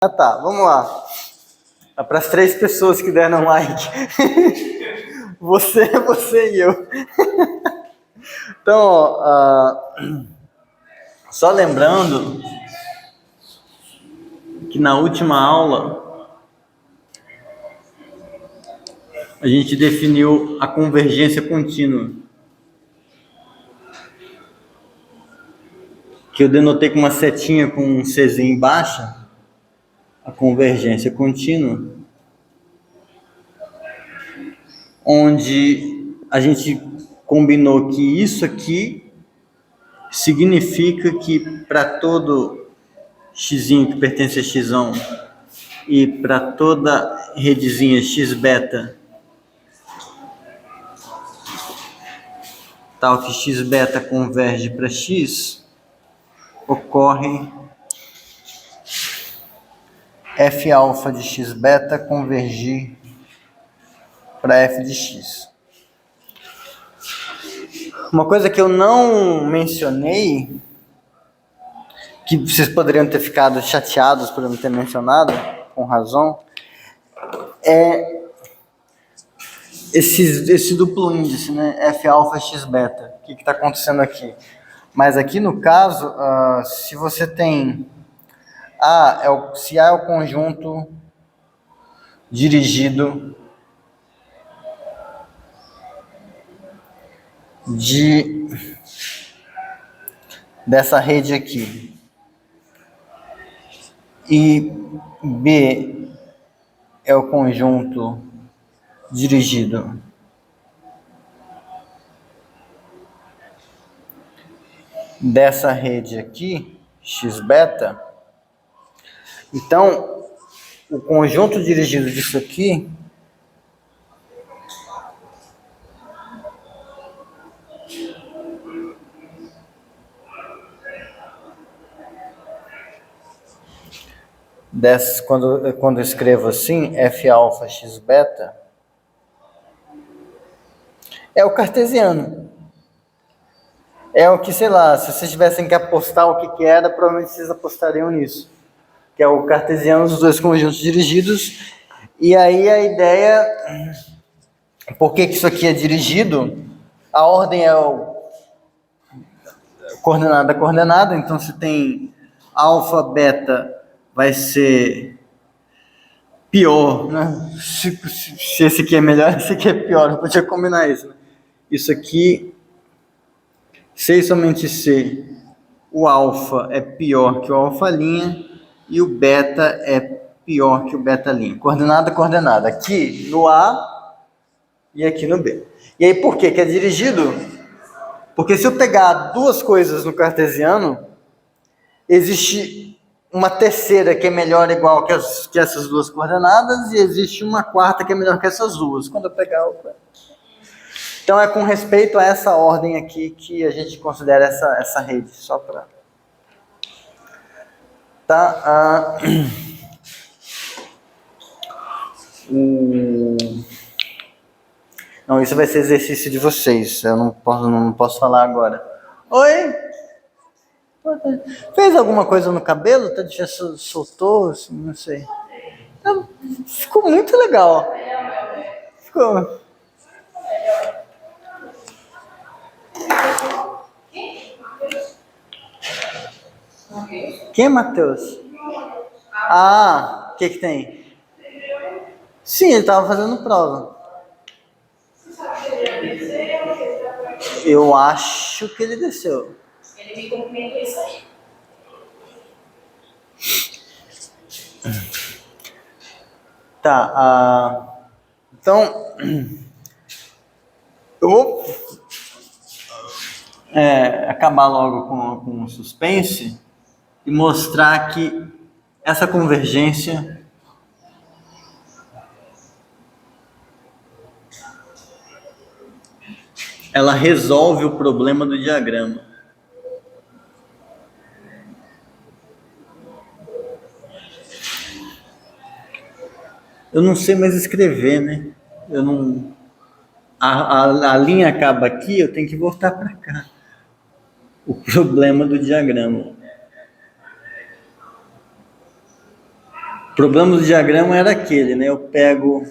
Ah, tá, vamos lá. Para as 3 pessoas que deram like. Você e eu. Então, ó, só lembrando que na última aula a gente definiu a convergência contínua, que eu denotei com uma setinha com um Czinho embaixo, a convergência contínua, onde a gente combinou que isso aqui significa que para todo x que pertence a x1 e para toda redezinha x beta, tal que x beta converge para x, ocorre f alfa de x beta convergir para f de x. Uma coisa que eu não mencionei, que vocês poderiam ter ficado chateados por eu não ter mencionado, com razão, é esse duplo índice, né? F alfa x beta. O que está acontecendo aqui? Mas aqui no caso, se você tem se A é o conjunto dirigido dessa rede aqui, e B é o conjunto dirigido dessa rede aqui, x beta, então o conjunto dirigido disso aqui quando eu escrevo assim, f alfa x beta, é o cartesiano. É o que, sei lá, se vocês tivessem que apostar o que era, provavelmente vocês apostariam nisso. Que é o cartesiano dos dois conjuntos dirigidos. E aí a ideia, por que isso aqui é dirigido? A ordem é coordenada, então se tem alfa, beta, vai ser pior, né? Se esse aqui é melhor, esse aqui é pior, eu podia combinar isso, né? Isso aqui, se e somente se o alfa é pior que o alfa' e o beta é pior que o beta'. Coordenada. Aqui no A e aqui no B. E aí por que é dirigido? Porque se eu pegar duas coisas no cartesiano, existe uma terceira que é melhor ou igual que essas duas coordenadas, e existe uma quarta que é melhor que essas duas. Quando eu pegar o... Então é com respeito a essa ordem aqui que a gente considera essa rede, só para... Tá? Não, isso vai ser exercício de vocês, eu não posso falar agora. Oi? Fez alguma coisa no cabelo? Tá difícil, soltou, assim, não sei. Ficou muito legal. Ficou. Quem é Matheus? O que tem? Sim, ele tava fazendo prova. Eu acho que ele desceu. Ele me cumprimentou isso aí. Tá, então eu vou acabar logo com o suspense e mostrar que essa convergência ela resolve o problema do diagrama. Eu não sei mais escrever, né? Eu não... A linha acaba aqui, eu tenho que voltar para cá. O problema do diagrama. problema do diagrama era aquele, né? Eu pego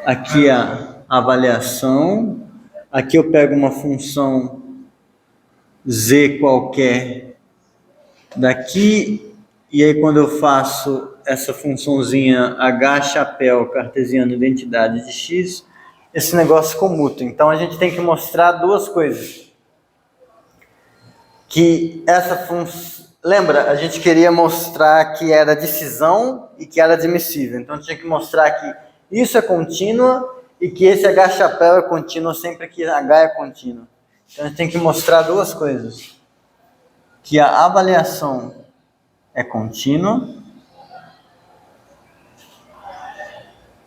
aqui a avaliação, aqui eu pego uma função z qualquer daqui, e aí quando eu faço essa funçãozinha h chapéu cartesiano identidade de x, esse negócio comuta. Então a gente tem que mostrar duas coisas. Que essa função... Lembra? A gente queria mostrar que era de cisão e que era admissível. Então tinha que mostrar que isso é contínua e que esse h chapéu é contínuo sempre que h é contínuo. Então a gente tem que mostrar duas coisas. Que a avaliação é contínua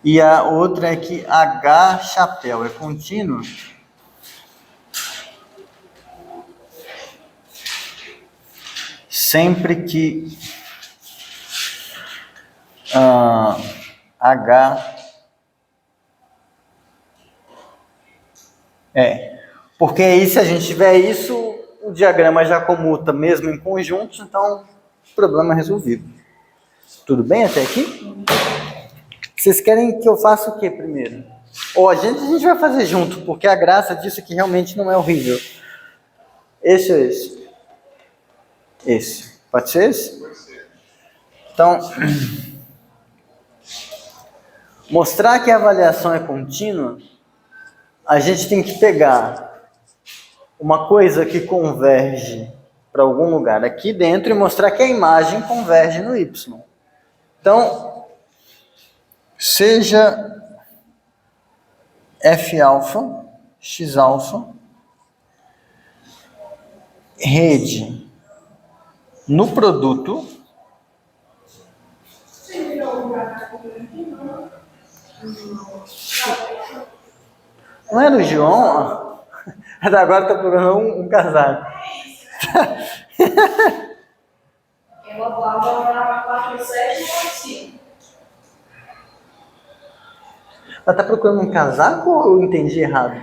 e a outra é que h chapéu é contínuo sempre que h porque aí se a gente tiver isso, o diagrama já comuta mesmo em conjuntos, então problema resolvido. Tudo bem até aqui? Vocês querem que eu faça o que primeiro? Ou a gente vai fazer junto, porque a graça disso aqui realmente não é horrível. Esse ou esse? Esse. Pode ser esse? Pode ser. Então, mostrar que a avaliação é contínua, a gente tem que pegar uma coisa que converge para algum lugar aqui dentro e mostrar que a imagem converge no y. Então, seja f alfa, x alfa, rede no produto não era o João? Agora está procurando um casaco. Ela falava 4, 7 e 5. Ela está procurando um casaco ou eu entendi errado?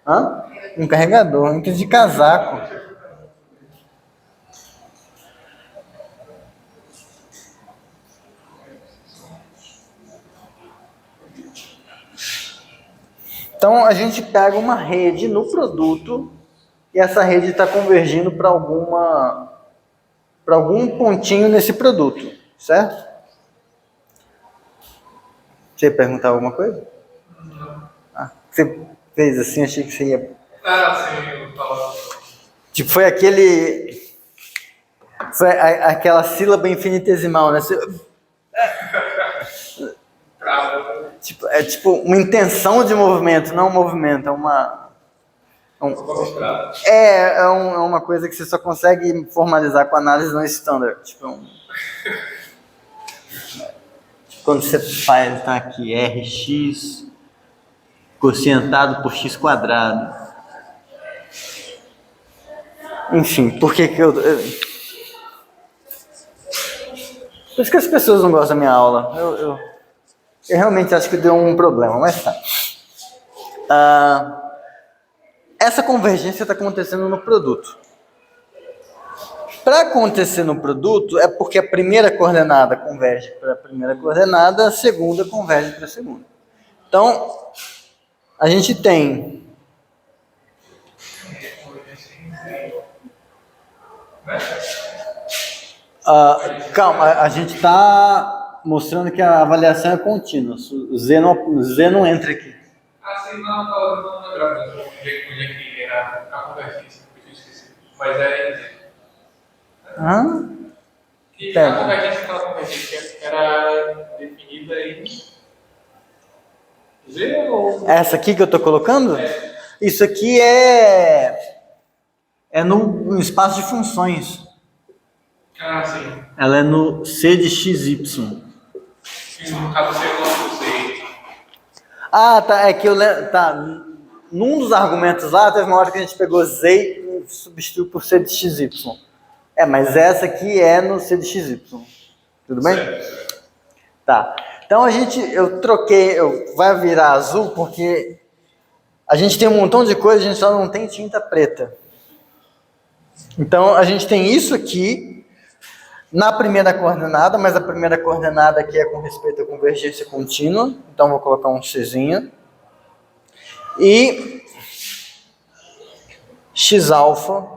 Hã? Um carregador. Eu entendi casaco. Então a gente pega uma rede no produto e essa rede está convergindo para algum pontinho nesse produto, certo? Você ia perguntar alguma coisa? Ah, você fez assim, achei que você ia... Sim, eu tava... Tipo, foi aquela sílaba infinitesimal, né? É tipo uma intenção de movimento, não um movimento, é uma... É uma coisa que você só consegue formalizar com análise não standard. Tipo, quando você faz, tá aqui, Rx quocientado por x quadrado. Enfim, por que eu... Por isso que as pessoas não gostam da minha aula. Eu realmente acho que deu um problema, mas tá. Essa convergência está acontecendo no produto. Para acontecer no produto, é porque a primeira coordenada converge para a primeira coordenada, a segunda converge para a segunda. Então, a gente tem... calma, a gente está mostrando que a avaliação é contínua. O Z não entra aqui. Sim, não lembrava onde é que era a convergência, eu esqueci. Mas é... E a convergência, aquela convergência era definida em Z ou... Essa aqui que eu estou colocando? Isso aqui é no espaço de funções. Sim. Ela é no C de XY. E no caso você coloca o Z. Tá. É que eu lembro. Tá. Num dos argumentos lá, teve uma hora que a gente pegou Z e substituiu por C de XY. Mas essa aqui é no C de XY. Tudo bem? Certo. Tá. Então eu troquei, vai virar azul porque a gente tem um montão de coisa, a gente só não tem tinta preta. Então a gente tem isso aqui na primeira coordenada, mas a primeira coordenada aqui é com respeito à convergência contínua, então vou colocar um xzinho. E x-alfa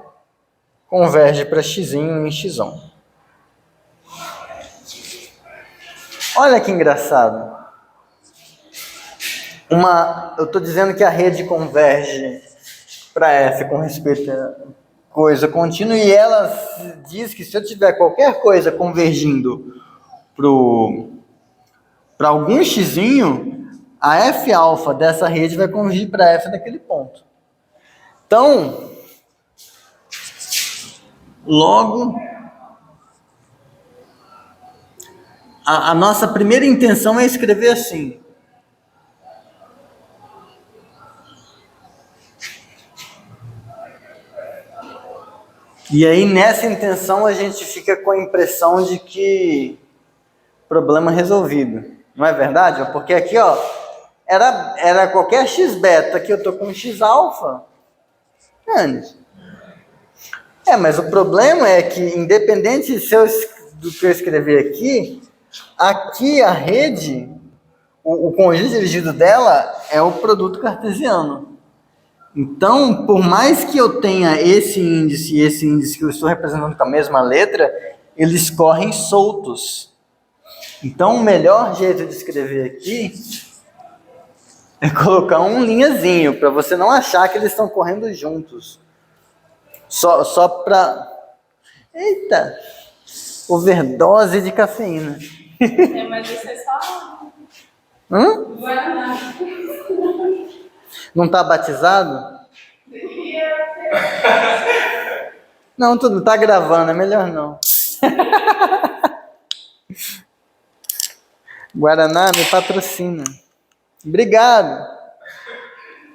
converge para x em x1. Olha que engraçado. Eu estou dizendo que a rede converge para f com respeito a coisa contínua, e ela diz que se eu tiver qualquer coisa convergindo para algum xzinho, a f-alfa dessa rede vai convergir para f daquele ponto. Então, logo, a nossa primeira intenção é escrever assim. E aí, nessa intenção, a gente fica com a impressão de que problema resolvido. Não é verdade? Porque aqui, ó, era qualquer x beta, aqui eu estou com x alfa. Mas o problema é que, independente do que eu escrever aqui a rede, o conjunto dirigido dela é o produto cartesiano. Então, por mais que eu tenha esse índice e esse índice que eu estou representando com a mesma letra, eles correm soltos. Então, o melhor jeito de escrever aqui é colocar um linhazinho, para você não achar que eles estão correndo juntos. Só para... Eita! Overdose de cafeína. Mas isso é só... Guaraná. Não está batizado? Não, tu não tá gravando, é melhor não. Guaraná me patrocina. Obrigado.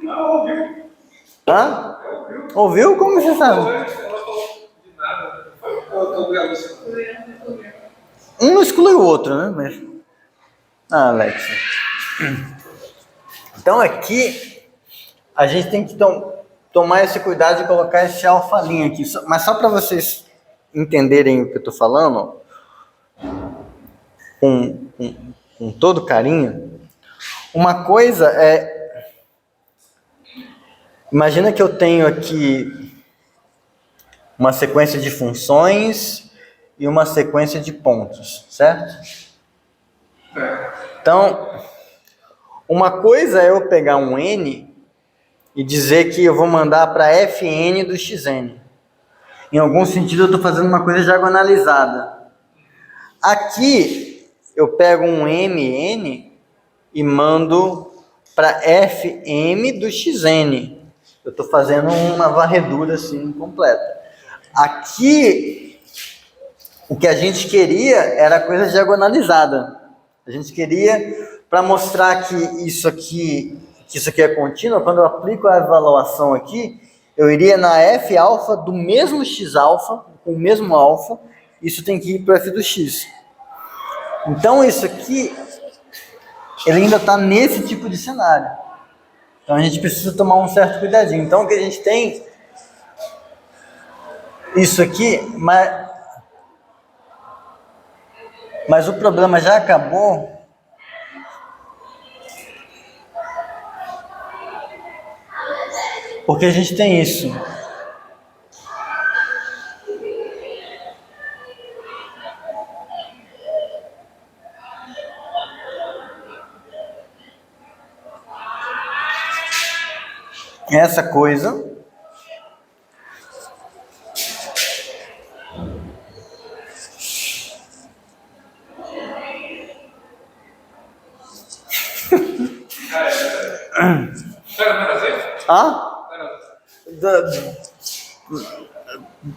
Não, ouviu? Hã? Ouviu? Como você sabe? Ela falou de nada. Um não exclui o outro, né? Alex. Então aqui a gente tem que tomar esse cuidado de colocar esse alfalinha aqui. Mas só para vocês entenderem o que eu estou falando, com todo carinho, uma coisa é... Imagina que eu tenho aqui uma sequência de funções e uma sequência de pontos, certo? Então, uma coisa é eu pegar um n e dizer que eu vou mandar para fn do xn. Em algum sentido, eu estou fazendo uma coisa diagonalizada. Aqui, eu pego um mn e mando para fm do xn. Eu estou fazendo uma varredura assim completa. Aqui, o que a gente queria era coisa diagonalizada. A gente queria, para mostrar que isso aqui é contínuo, quando eu aplico a evaluação aqui, eu iria na f alfa do mesmo x alfa, com o mesmo alfa, isso tem que ir para f do x. Então isso aqui, ele ainda está nesse tipo de cenário. Então a gente precisa tomar um certo cuidadinho. Então o que a gente tem, isso aqui, mas o problema já acabou. Porque a gente tem isso. Essa coisa.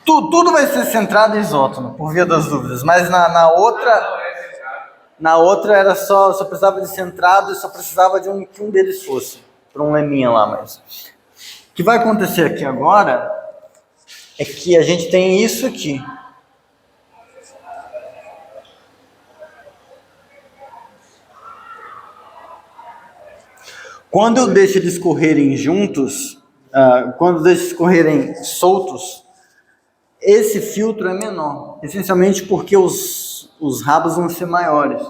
Tudo vai ser centrado em isótono, por via das dúvidas, mas na outra era só precisava de centrado e só precisava de que um deles fosse, para um leminha lá. Mas o que vai acontecer aqui agora é que a gente tem isso aqui. Quando eu deixo eles correrem juntos, quando eu deixo eles correrem soltos, esse filtro é menor, essencialmente porque os rabos vão ser maiores.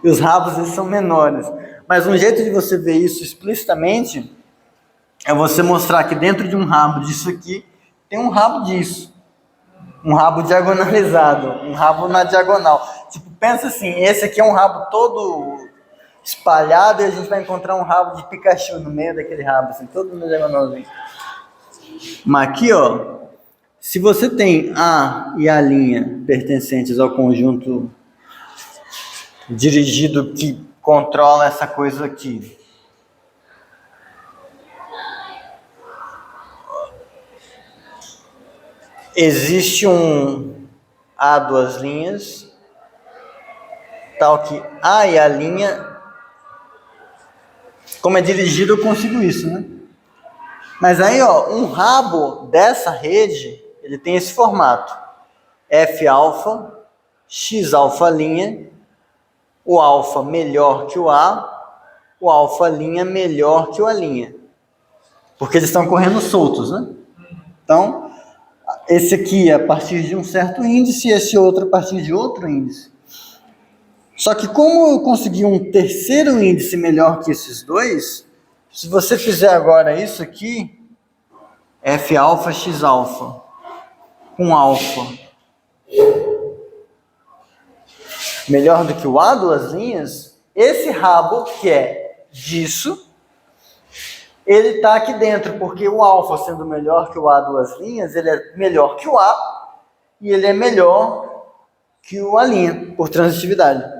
E os rabos eles são menores. Mas um jeito de você ver isso explicitamente é você mostrar que dentro de um rabo disso aqui tem um rabo disso. Um rabo diagonalizado, um rabo na diagonal. Tipo, pensa assim, esse aqui é um rabo todo espalhado e a gente vai encontrar um rabo de Pikachu no meio daquele rabo, assim, todo na diagonalzinho. Mas aqui, ó, se você tem A e A' pertencentes ao conjunto dirigido que controla essa coisa aqui, existe um A duas linhas, tal que A e A', como é dirigido eu consigo isso, né? Mas aí, ó, um rabo dessa rede, ele tem esse formato. F alfa, X alfa linha, o alfa melhor que o alfa linha melhor que o A linha. Porque eles estão correndo soltos, né? Então, esse aqui é a partir de um certo índice e esse outro a partir de outro índice. Só que como eu consegui um terceiro índice melhor que esses dois, se você fizer agora isso aqui, F alfa, X alfa, com alfa melhor do que o A duas linhas, esse rabo que é disso, ele está aqui dentro, porque o alfa sendo melhor que o A duas linhas, ele é melhor que o A e ele é melhor que o A', por transitividade.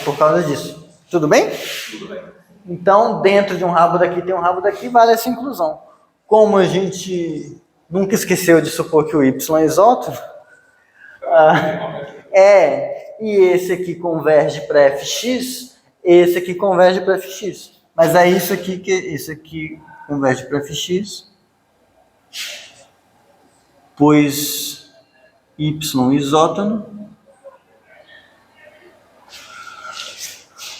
Por causa disso. Tudo bem? Tudo bem. Então, dentro de um rabo daqui tem um rabo daqui, vale essa inclusão. Como a gente nunca esqueceu de supor que o Y é isótono, e esse aqui converge para Fx, esse aqui converge para Fx. Mas é isso aqui que esse aqui converge para Fx, pois Y isótono.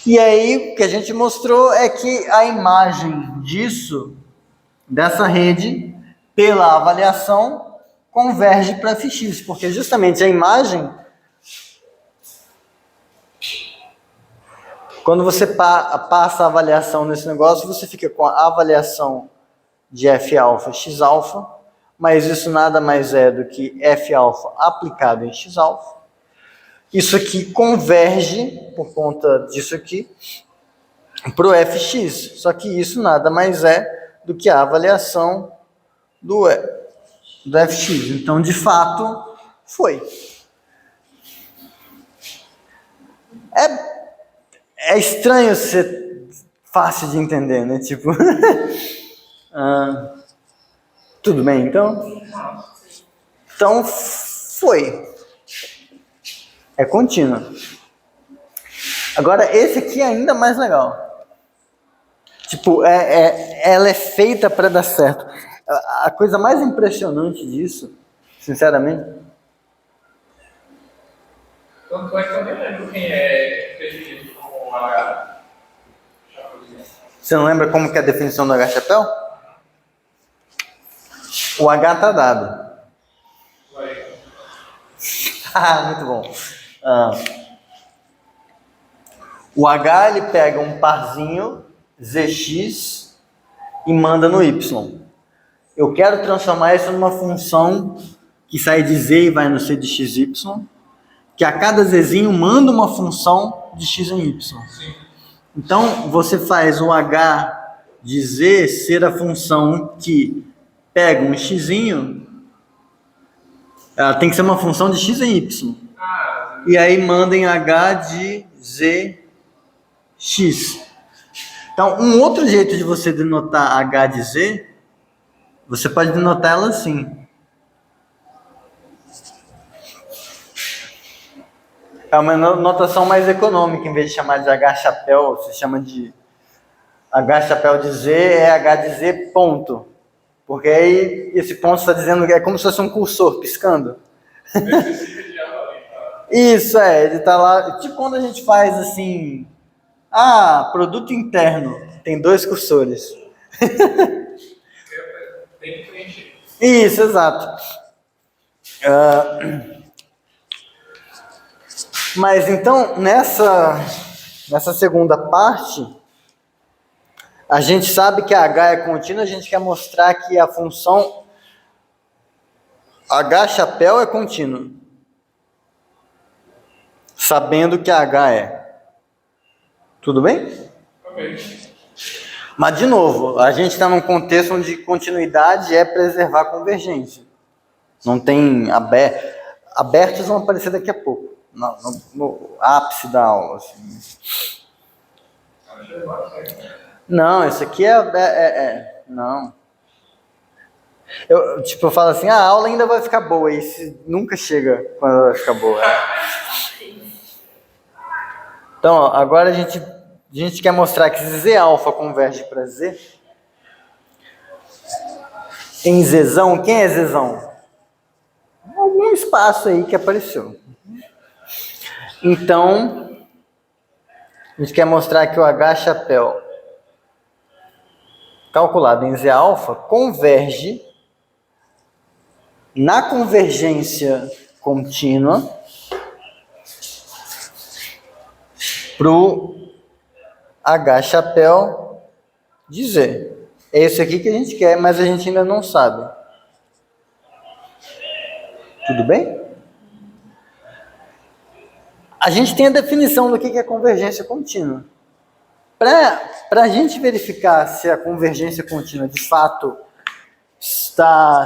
E aí o que a gente mostrou é que a imagem disso, dessa rede, pela avaliação, converge para Fx, porque justamente a imagem, quando você passa a avaliação nesse negócio, você fica com a avaliação de F alfa, X alfa, mas isso nada mais é do que F alfa aplicado em X alfa. Isso aqui converge, por conta disso aqui, para o Fx, só que isso nada mais é do que a avaliação do Fx. Então, de fato, foi. É estranho ser fácil de entender, né? Tipo, tudo bem, então? Então, foi. É contínua. Agora, esse aqui é ainda mais legal. Tipo, ela é feita para dar certo. A coisa mais impressionante disso, sinceramente... Tanto é que eu nem lembro quem é definido como H. Você não lembra como que é a definição do H-chapéu? O H tá dado. Muito bom. O H ele pega um parzinho Zx e manda no Y. Eu quero transformar isso numa função que sai de Z e vai no C de XY, que a cada Zzinho manda uma função de X em Y. Sim. Então, você faz o H de Z ser a função que pega um Xzinho, ela tem que ser uma função de X em Y. E aí manda em H de Zx. Então, um outro jeito de você denotar H de Z, você pode denotar ela assim. É uma notação mais econômica, em vez de chamar de H-chapéu, você chama de H-chapéu de Z, é H de Z ponto. Porque aí esse ponto está dizendo que é como se fosse um cursor piscando. Isso, ele está lá. Tipo quando a gente faz assim, produto interno, tem 2 cursores. tem que preencher. Isso, exato. Mas então, nessa segunda parte, a gente sabe que a H é contínua, a gente quer mostrar que a função H chapéu é contínua, sabendo que a H é. Tudo bem? Ok. Mas, de novo, a gente está num contexto onde continuidade é preservar a convergência. Não tem abertos vão aparecer daqui a pouco, no ápice da aula. Assim. Não, isso aqui não. Eu falo assim, a aula ainda vai ficar boa, e isso nunca chega quando ela vai ficar boa. Então, ó, agora a gente quer mostrar que Z alfa converge para Z. Em Zzão, quem é Zzão? Algum espaço aí que apareceu. Então, a gente quer mostrar que o H chapéu calculado em Z alfa converge na convergência contínua para o H chapéu de Z. É isso aqui que a gente quer, mas a gente ainda não sabe. Tudo bem? A gente tem a definição do que é convergência contínua. Para a gente verificar se a convergência contínua de fato está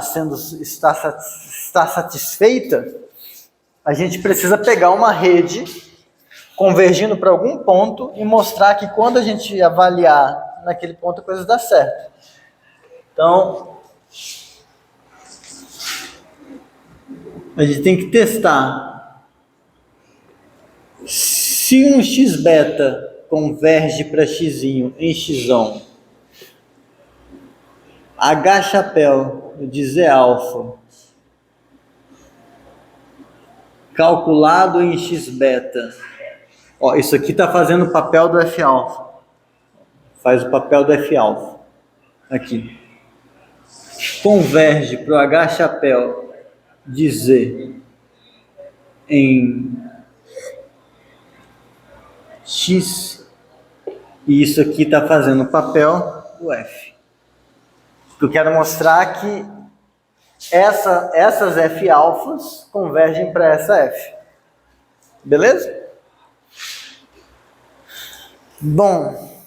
satisfeita, a gente precisa pegar uma rede convergindo para algum ponto e mostrar que quando a gente avaliar naquele ponto a coisa dá certo. Então, a gente tem que testar se um x beta converge para x em x, H chapéu de Z alfa calculado em x beta. Ó, isso aqui está fazendo o papel do F alfa. Faz o papel do F alfa. Aqui. Converge para o H chapéu de Z em x. E isso aqui está fazendo o papel do F. Eu quero mostrar que essas F alfas convergem para essa F. Beleza? Bom.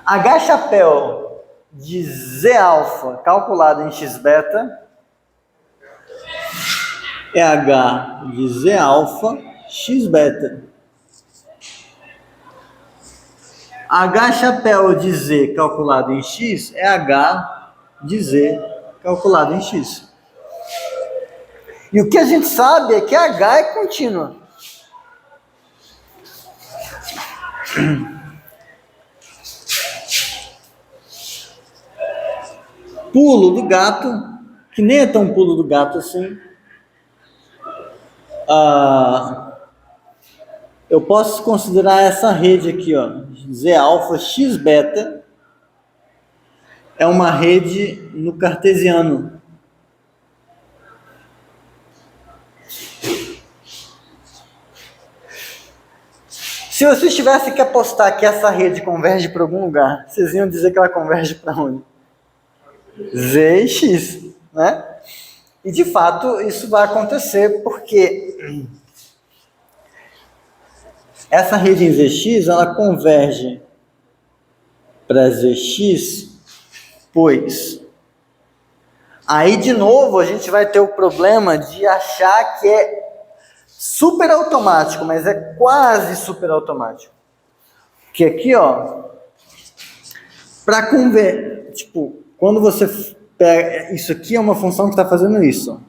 H chapéu de Z alfa calculado em x beta é H de Z alfa x beta. H chapéu de Z calculado em x é H de Z calculado em x. E o que a gente sabe é que H é contínua. Pulo do gato, que nem é tão pulo do gato assim. Eu posso considerar essa rede aqui, ó, Z alfa x beta, é uma rede no cartesiano. Se vocês tivessem que apostar que essa rede converge para algum lugar, vocês iam dizer que ela converge para onde? Z e x, né? E de fato isso vai acontecer porque essa rede em Zx, ela converge para Zx, pois aí de novo a gente vai ter o problema de achar que é super automático, mas é quase super automático. Que aqui, ó, para converter, tipo, quando você pega, isso aqui é uma função que está fazendo isso.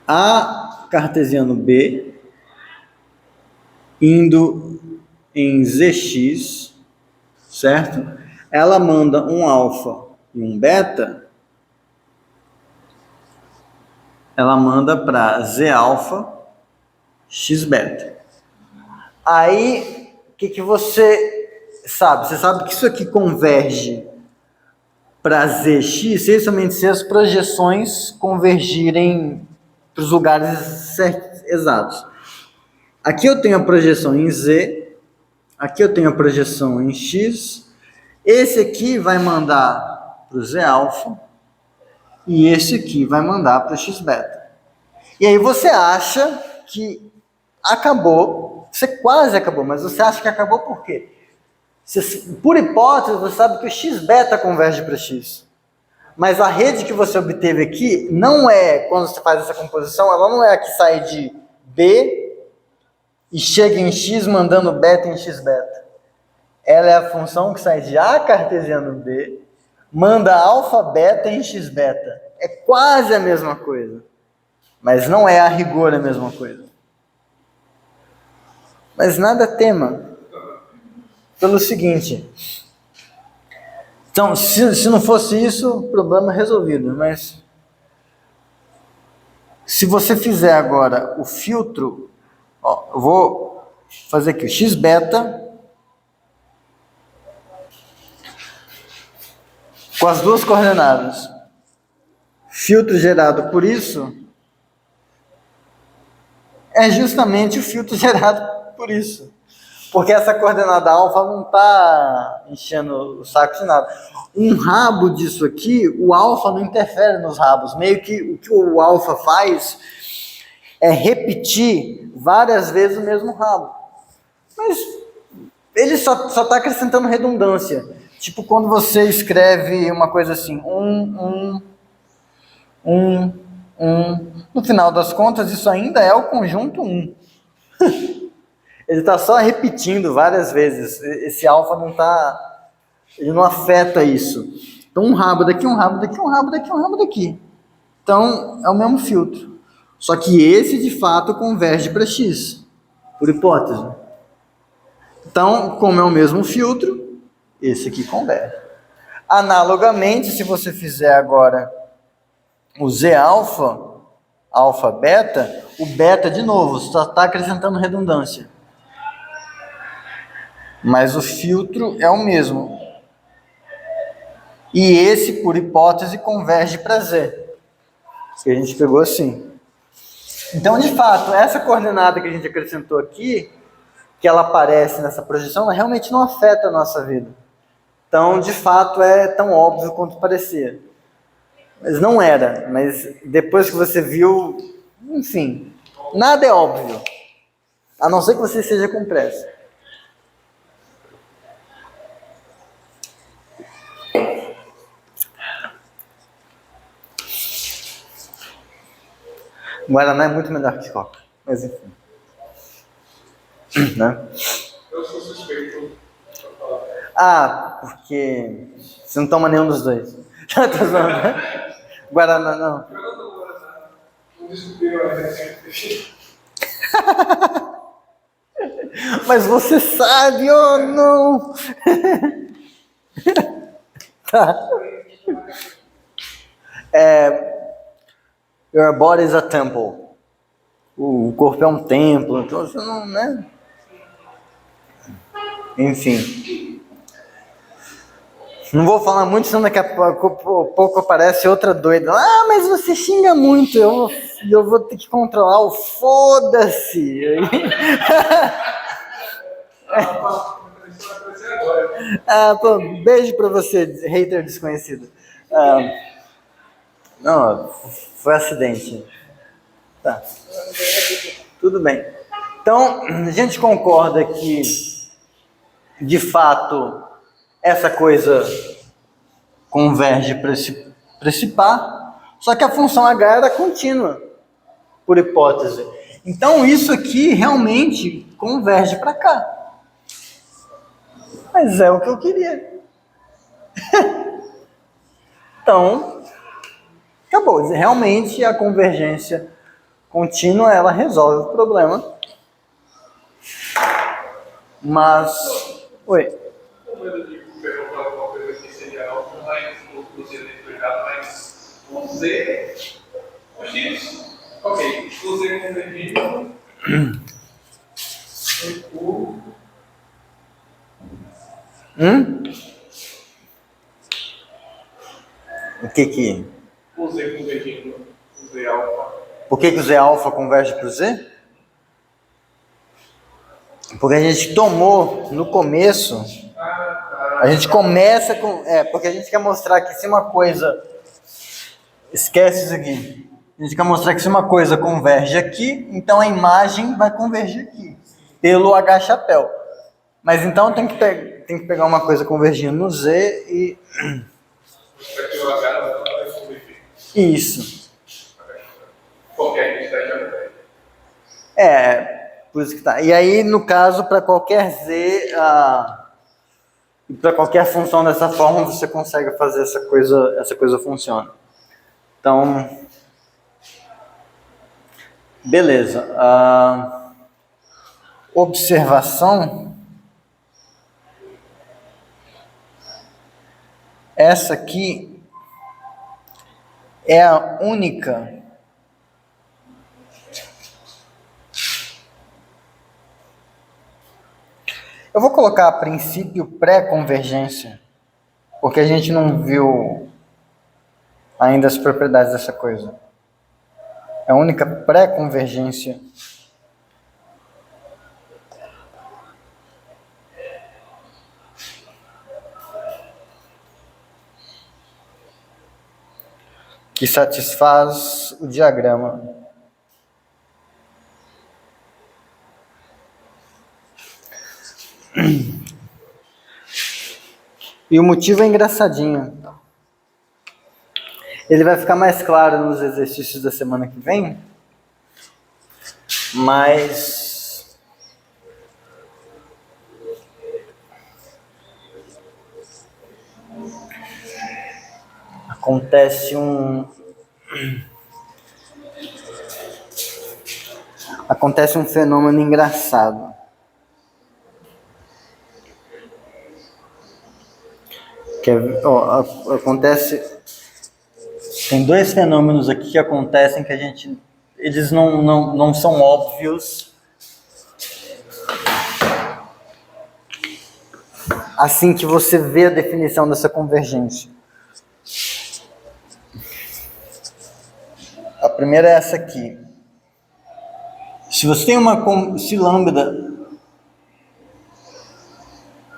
A cartesiano B indo em Zx, certo? Ela manda um alfa e um beta, ela manda para Z alfa x beta. Aí, que você sabe? Você sabe que isso aqui converge para zx, se somente se as projeções convergirem para os lugares exatos. Aqui eu tenho a projeção em z, aqui eu tenho a projeção em x, esse aqui vai mandar para o z alfa, e esse aqui vai mandar para o x beta. E aí você acha que acabou, você quase acabou, mas você acha que acabou por quê? Por hipótese, você sabe que o x beta converge para x. Mas a rede que você obteve aqui não é, quando você faz essa composição, ela não é a que sai de B e chega em x mandando beta em x beta. Ela é a função que sai de A cartesiano B, manda alfa beta em x beta. É quase a mesma coisa. Mas não é a rigor a mesma coisa. Mas nada tema. Pelo seguinte, então, se não fosse isso, problema resolvido, mas se você fizer agora o filtro, ó, eu vou fazer aqui o x beta com as duas coordenadas, filtro gerado por isso, é justamente o filtro gerado por isso. Porque essa coordenada alfa não está enchendo o saco de nada. Um rabo disso aqui, o alfa não interfere nos rabos. Meio que o que o alfa faz é repetir várias vezes o mesmo rabo. Mas ele só está acrescentando redundância. Tipo quando você escreve uma coisa assim, no final das contas, isso ainda é o conjunto 1. Ele está só repetindo várias vezes. Esse alfa não está... Ele não afeta isso. Então, um rabo daqui, um rabo daqui, um rabo daqui, um rabo daqui. Então, é o mesmo filtro. Só que esse, de fato, converge para x, por hipótese. Então, como é o mesmo filtro, esse aqui converge. Analogamente, se você fizer agora o z alfa, alfa beta, o beta, de novo, só está acrescentando redundância. Mas o filtro é o mesmo. E esse, por hipótese, converge para z. Que a gente pegou assim. Então, de fato, essa coordenada que a gente acrescentou aqui, que ela aparece nessa projeção, ela realmente não afeta a nossa vida. Então, de fato, é tão óbvio quanto parecia. Mas não era. Mas depois que você viu, enfim, nada é óbvio. A não ser que você seja com pressa. Guaraná é muito melhor que Coca, mas enfim. Né? Eu sou suspeito. Ah, porque você não toma nenhum dos dois. Tô zoando, né? Guaraná não. Eu não tô Guaraná. Não descobriram a receita. Mas você sabe ou não? Tá. Your body is a temple. O corpo é um templo, então você não, né? Enfim. Não vou falar muito, senão daqui a pouco aparece outra doida. Ah, mas você xinga muito, eu vou ter que controlar o foda-se. Ah, pô, beijo pra você, hater desconhecido. Não, foi acidente. Tá. Tudo bem. Então, a gente concorda que, de fato, essa coisa converge para esse par, só que a função H era contínua, por hipótese. Então, isso aqui realmente converge para cá. Mas é o que eu queria. Então, acabou. Realmente, a convergência contínua, ela resolve o problema. Mas... Oi. O medo de perguntar alguma coisa que seria algo, mas o Z explicado, mas o Z, o X, ok, o Z convergindo, O que que... O Z convergindo, o Z alfa. Por que que o Z alfa converge para o Z? Porque a gente tomou no começo, a gente começa com... porque a gente quer mostrar que se uma coisa... Esquece isso aqui. A gente quer mostrar que se uma coisa converge aqui, então a imagem vai convergir aqui, pelo H chapéu. Mas então tem que pegar uma coisa convergindo no Z e... Pelo H ela vai convergir. Isso. Qualquer quantidade de Por isso que tá. E aí, no caso, para qualquer Z, e para qualquer função dessa forma, você consegue fazer essa coisa funciona. Então, beleza. Observação. Essa aqui é a única eu vou colocar a princípio pré-convergência, porque a gente não viu ainda as propriedades dessa coisa. É a única pré-convergência. Que satisfaz o diagrama. E o motivo é engraçadinho. Ele vai ficar mais claro nos exercícios da semana que vem, mas acontece um fenômeno engraçado. Tem dois fenômenos aqui que acontecem que eles não são óbvios assim que você vê a definição dessa convergência. A primeira é essa aqui. Se você tem se lambda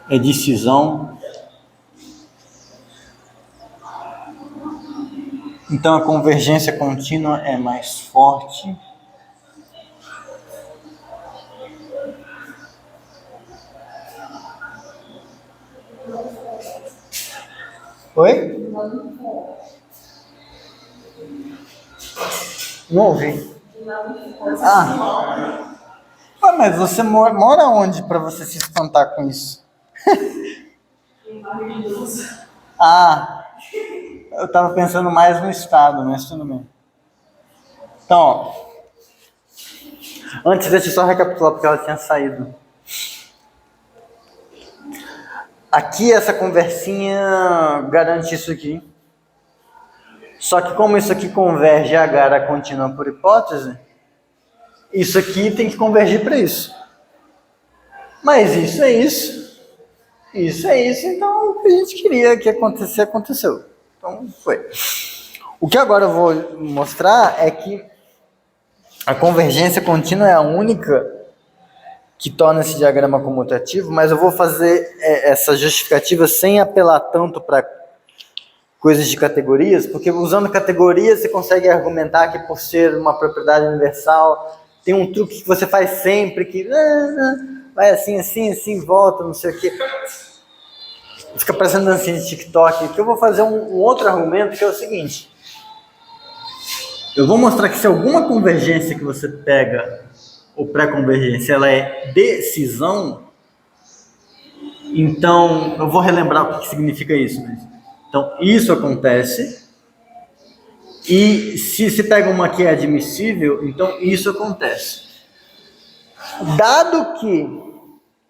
é de cisão, então a convergência contínua é mais forte. Oi? Não ouvi. Mas você mora onde para você se espantar com isso? Eu estava pensando mais no estado, mas tudo bem. Então, ó, antes deixa eu só recapitular porque ela tinha saído. Aqui essa conversinha garante isso aqui. Só que como isso aqui converge a H contínua por hipótese, isso aqui tem que convergir para isso. Mas isso é isso. Isso é isso, então o que a gente queria que acontecesse, aconteceu. Então foi. O que agora eu vou mostrar é que a convergência contínua é a única que torna esse diagrama comutativo, mas eu vou fazer essa justificativa sem apelar tanto para coisas de categorias, porque usando categorias você consegue argumentar que por ser uma propriedade universal, tem um truque que você faz sempre, que vai assim, volta, não sei o quê. Fica parecendo dancinha de TikTok. Que eu vou fazer um outro argumento, que é o seguinte. Eu vou mostrar que se alguma convergência que você pega, ou pré-convergência, ela é decisão, então, eu vou relembrar o que significa isso. Então, isso acontece, e se pega uma que é admissível, então isso acontece. Dado que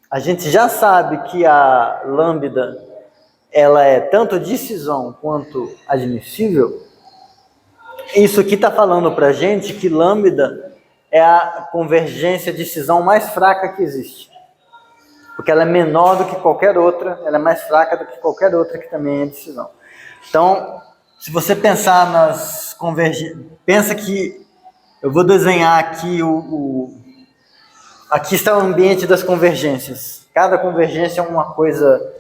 a gente já sabe que a lambda ela é tanto decisão quanto admissível, isso aqui está falando para a gente que lambda é a convergência de cisão mais fraca que existe. Porque ela é menor do que qualquer outra, ela é mais fraca do que qualquer outra que também é decisão. Então, se você pensar nas convergências, pensa que eu vou desenhar aqui aqui está o ambiente das convergências. Cada convergência é uma coisa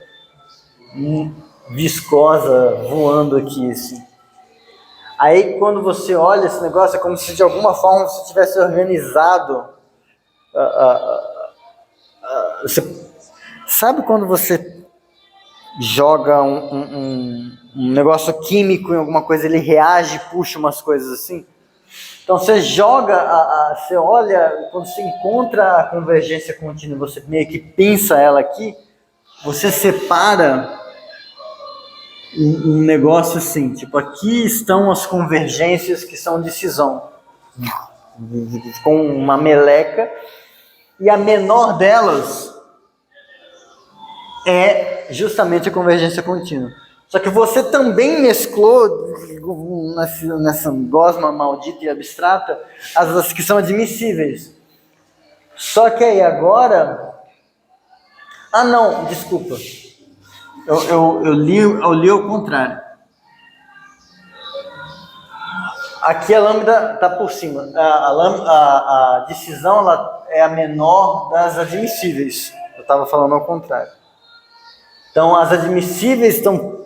viscosa voando aqui, assim. Aí, quando você olha esse negócio, é como se de alguma forma você tivesse organizado. Você, sabe quando você joga um negócio químico em alguma coisa, ele reage, puxa umas coisas assim? Então você joga, você olha, quando você encontra a convergência contínua, você meio que pinça ela aqui, você separa um negócio assim, tipo, aqui estão as convergências que são de cisão, com uma meleca, e a menor delas é justamente a convergência contínua. Só que você também mesclou nessa gosma maldita e abstrata as que são admissíveis. Só que aí agora... Ah, não, desculpa. Eu li ao contrário. Aqui a lambda está por cima. A decisão ela é a menor das admissíveis. Eu estava falando ao contrário. Então, as admissíveis estão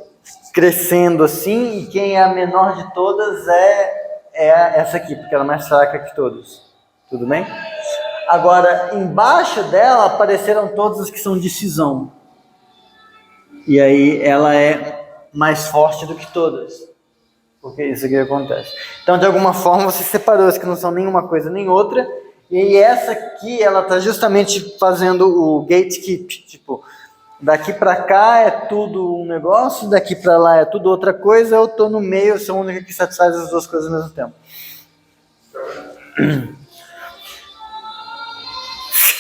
crescendo assim, e quem é a menor de todas é essa aqui, porque ela é mais fraca que todas. Tudo bem? Agora, embaixo dela apareceram todas as que são de cisão. E aí ela é mais forte do que todas. Porque isso aqui acontece. Então, de alguma forma, você separou as que não são nenhuma coisa nem outra. E aí essa aqui, ela está justamente fazendo o gatekeep. Tipo, daqui para cá é tudo um negócio, daqui para lá é tudo outra coisa. Eu estou no meio, eu sou a única que satisfaz as duas coisas ao mesmo tempo.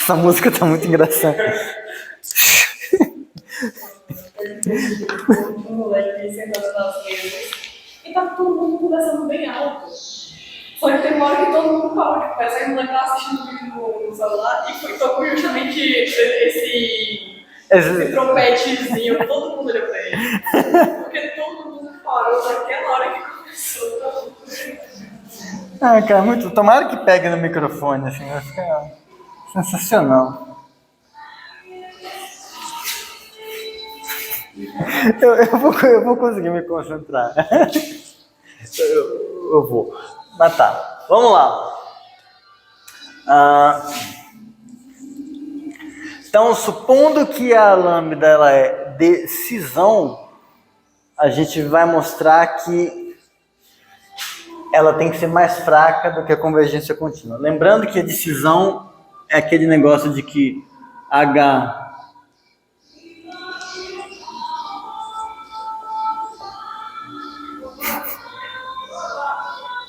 Essa música está muito engraçada. Um moleque sentado nas mesas e tá todo mundo conversando bem alto. Só que tem uma hora que todo mundo parou de conversar e o moleque tava assistindo o vídeo no celular e tocou justamente esse trompetezinho, todo mundo olhou pra ele. Porque todo mundo parou naquela hora que começou. Ah, cara, muito. Tomara que pegue no microfone, assim, vai ficar sensacional. Eu vou conseguir me concentrar. Eu vou. Mas tá, vamos lá. Então, supondo que a lambda ela é de cisão, a gente vai mostrar que ela tem que ser mais fraca do que a convergência contínua. Lembrando que a decisão é aquele negócio de que H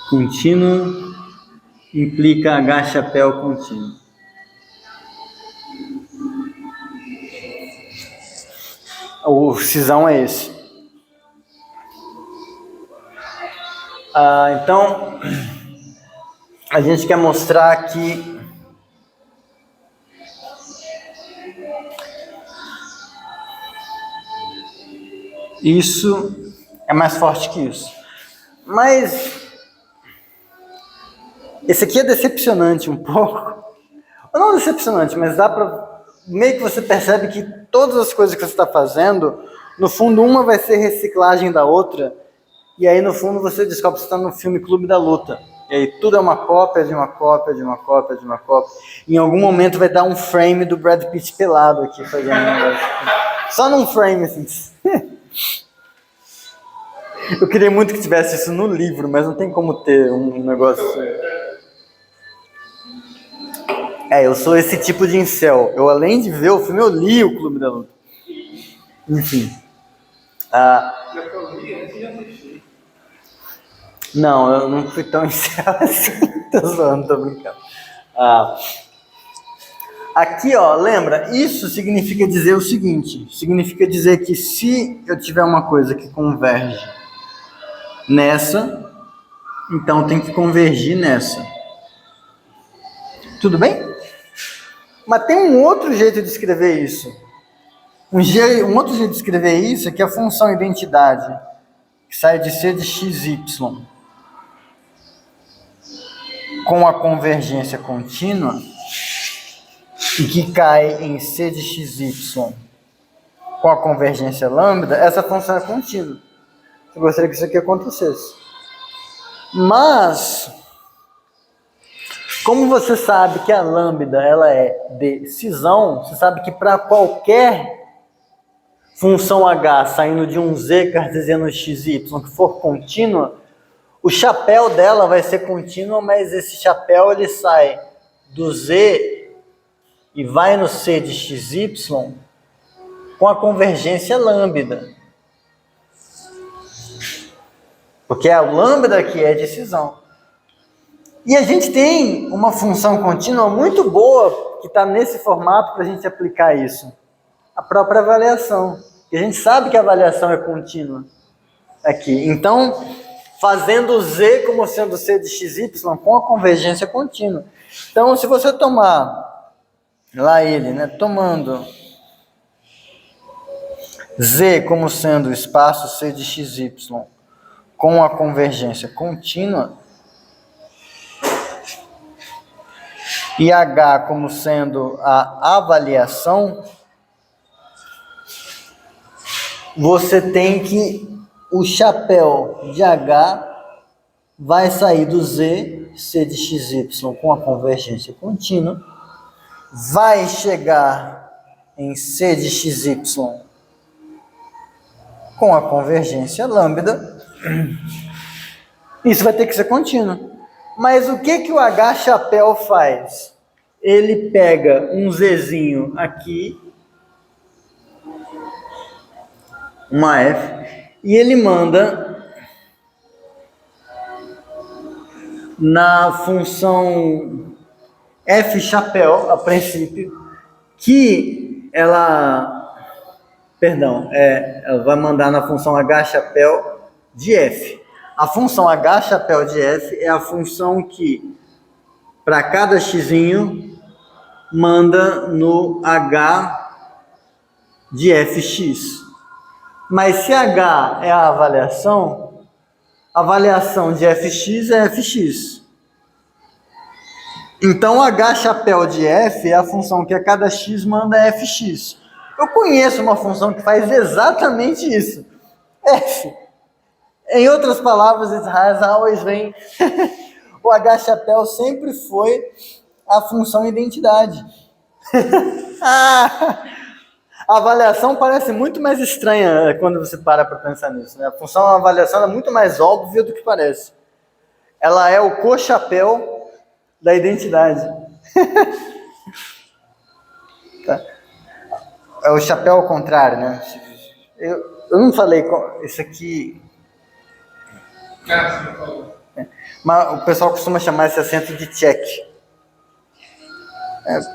contínuo implica H chapéu contínuo. O cisão é esse. Então, a gente quer mostrar que isso é mais forte que isso. Mas esse aqui é decepcionante um pouco. Não decepcionante, mas dá pra... meio que você percebe que todas as coisas que você está fazendo, no fundo uma vai ser reciclagem da outra, e aí no fundo você descobre que você está no filme Clube da Luta. E aí tudo é uma cópia de uma cópia, de uma cópia, de uma cópia. E em algum momento vai dar um frame do Brad Pitt pelado aqui fazendo um negócio. Só num frame, assim. Eu queria muito que tivesse isso no livro, mas não tem como ter um negócio assim. Eu sou esse tipo de incel. Eu, além de ver o filme, eu li o Clube da Luta. Enfim. Não, eu não fui tão incel assim. Tô zoando, tô brincando. Aqui, ó, lembra? Isso significa dizer o seguinte. Significa dizer que se eu tiver uma coisa que converge nessa, então tem que convergir nessa. Tudo bem? Mas tem um outro jeito de escrever isso. Um outro jeito de escrever isso é que a função identidade, que sai de C de xy, com a convergência contínua, e que cai em C de xy com a convergência lambda, essa função é contínua. Eu gostaria que isso aqui acontecesse. Mas, como você sabe que a lambda ela é de cisão, você sabe que para qualquer função h saindo de um z cartesiano xy que for contínua, o chapéu dela vai ser contínuo, mas esse chapéu ele sai do z e vai no c de xy com a convergência lambda. Porque é a lambda que é de cisão. E a gente tem uma função contínua muito boa que está nesse formato para a gente aplicar isso. A própria avaliação. E a gente sabe que a avaliação é contínua aqui. Então, fazendo z como sendo c de xy com a convergência contínua. Então, se você tomar lá ele, né, tomando z como sendo o espaço c de xy com a convergência contínua e h como sendo a avaliação, você tem que o chapéu de h vai sair do z, c de xy com a convergência contínua, vai chegar em c de xy com a convergência lambda. Isso vai ter que ser contínuo. Mas o que o H chapéu faz? Ele pega um Zzinho aqui, uma F, e ele manda na função F chapéu, a princípio, que ela vai mandar na função H chapéu de F. A função H chapéu de F é a função que, para cada xzinho, manda no H de Fx. Mas se H é a avaliação de Fx é Fx. Então, H chapéu de F é a função que a cada x manda Fx. Eu conheço uma função que faz exatamente isso. F. Em outras palavras, it has always been. O H chapéu sempre foi a função identidade. A avaliação parece muito mais estranha quando você para pensar nisso, né? A função avaliação é muito mais óbvia do que parece. Ela é o co-chapéu da identidade. Tá? É o chapéu ao contrário, né? Eu não falei isso aqui. Mas o pessoal costuma chamar esse acento de check.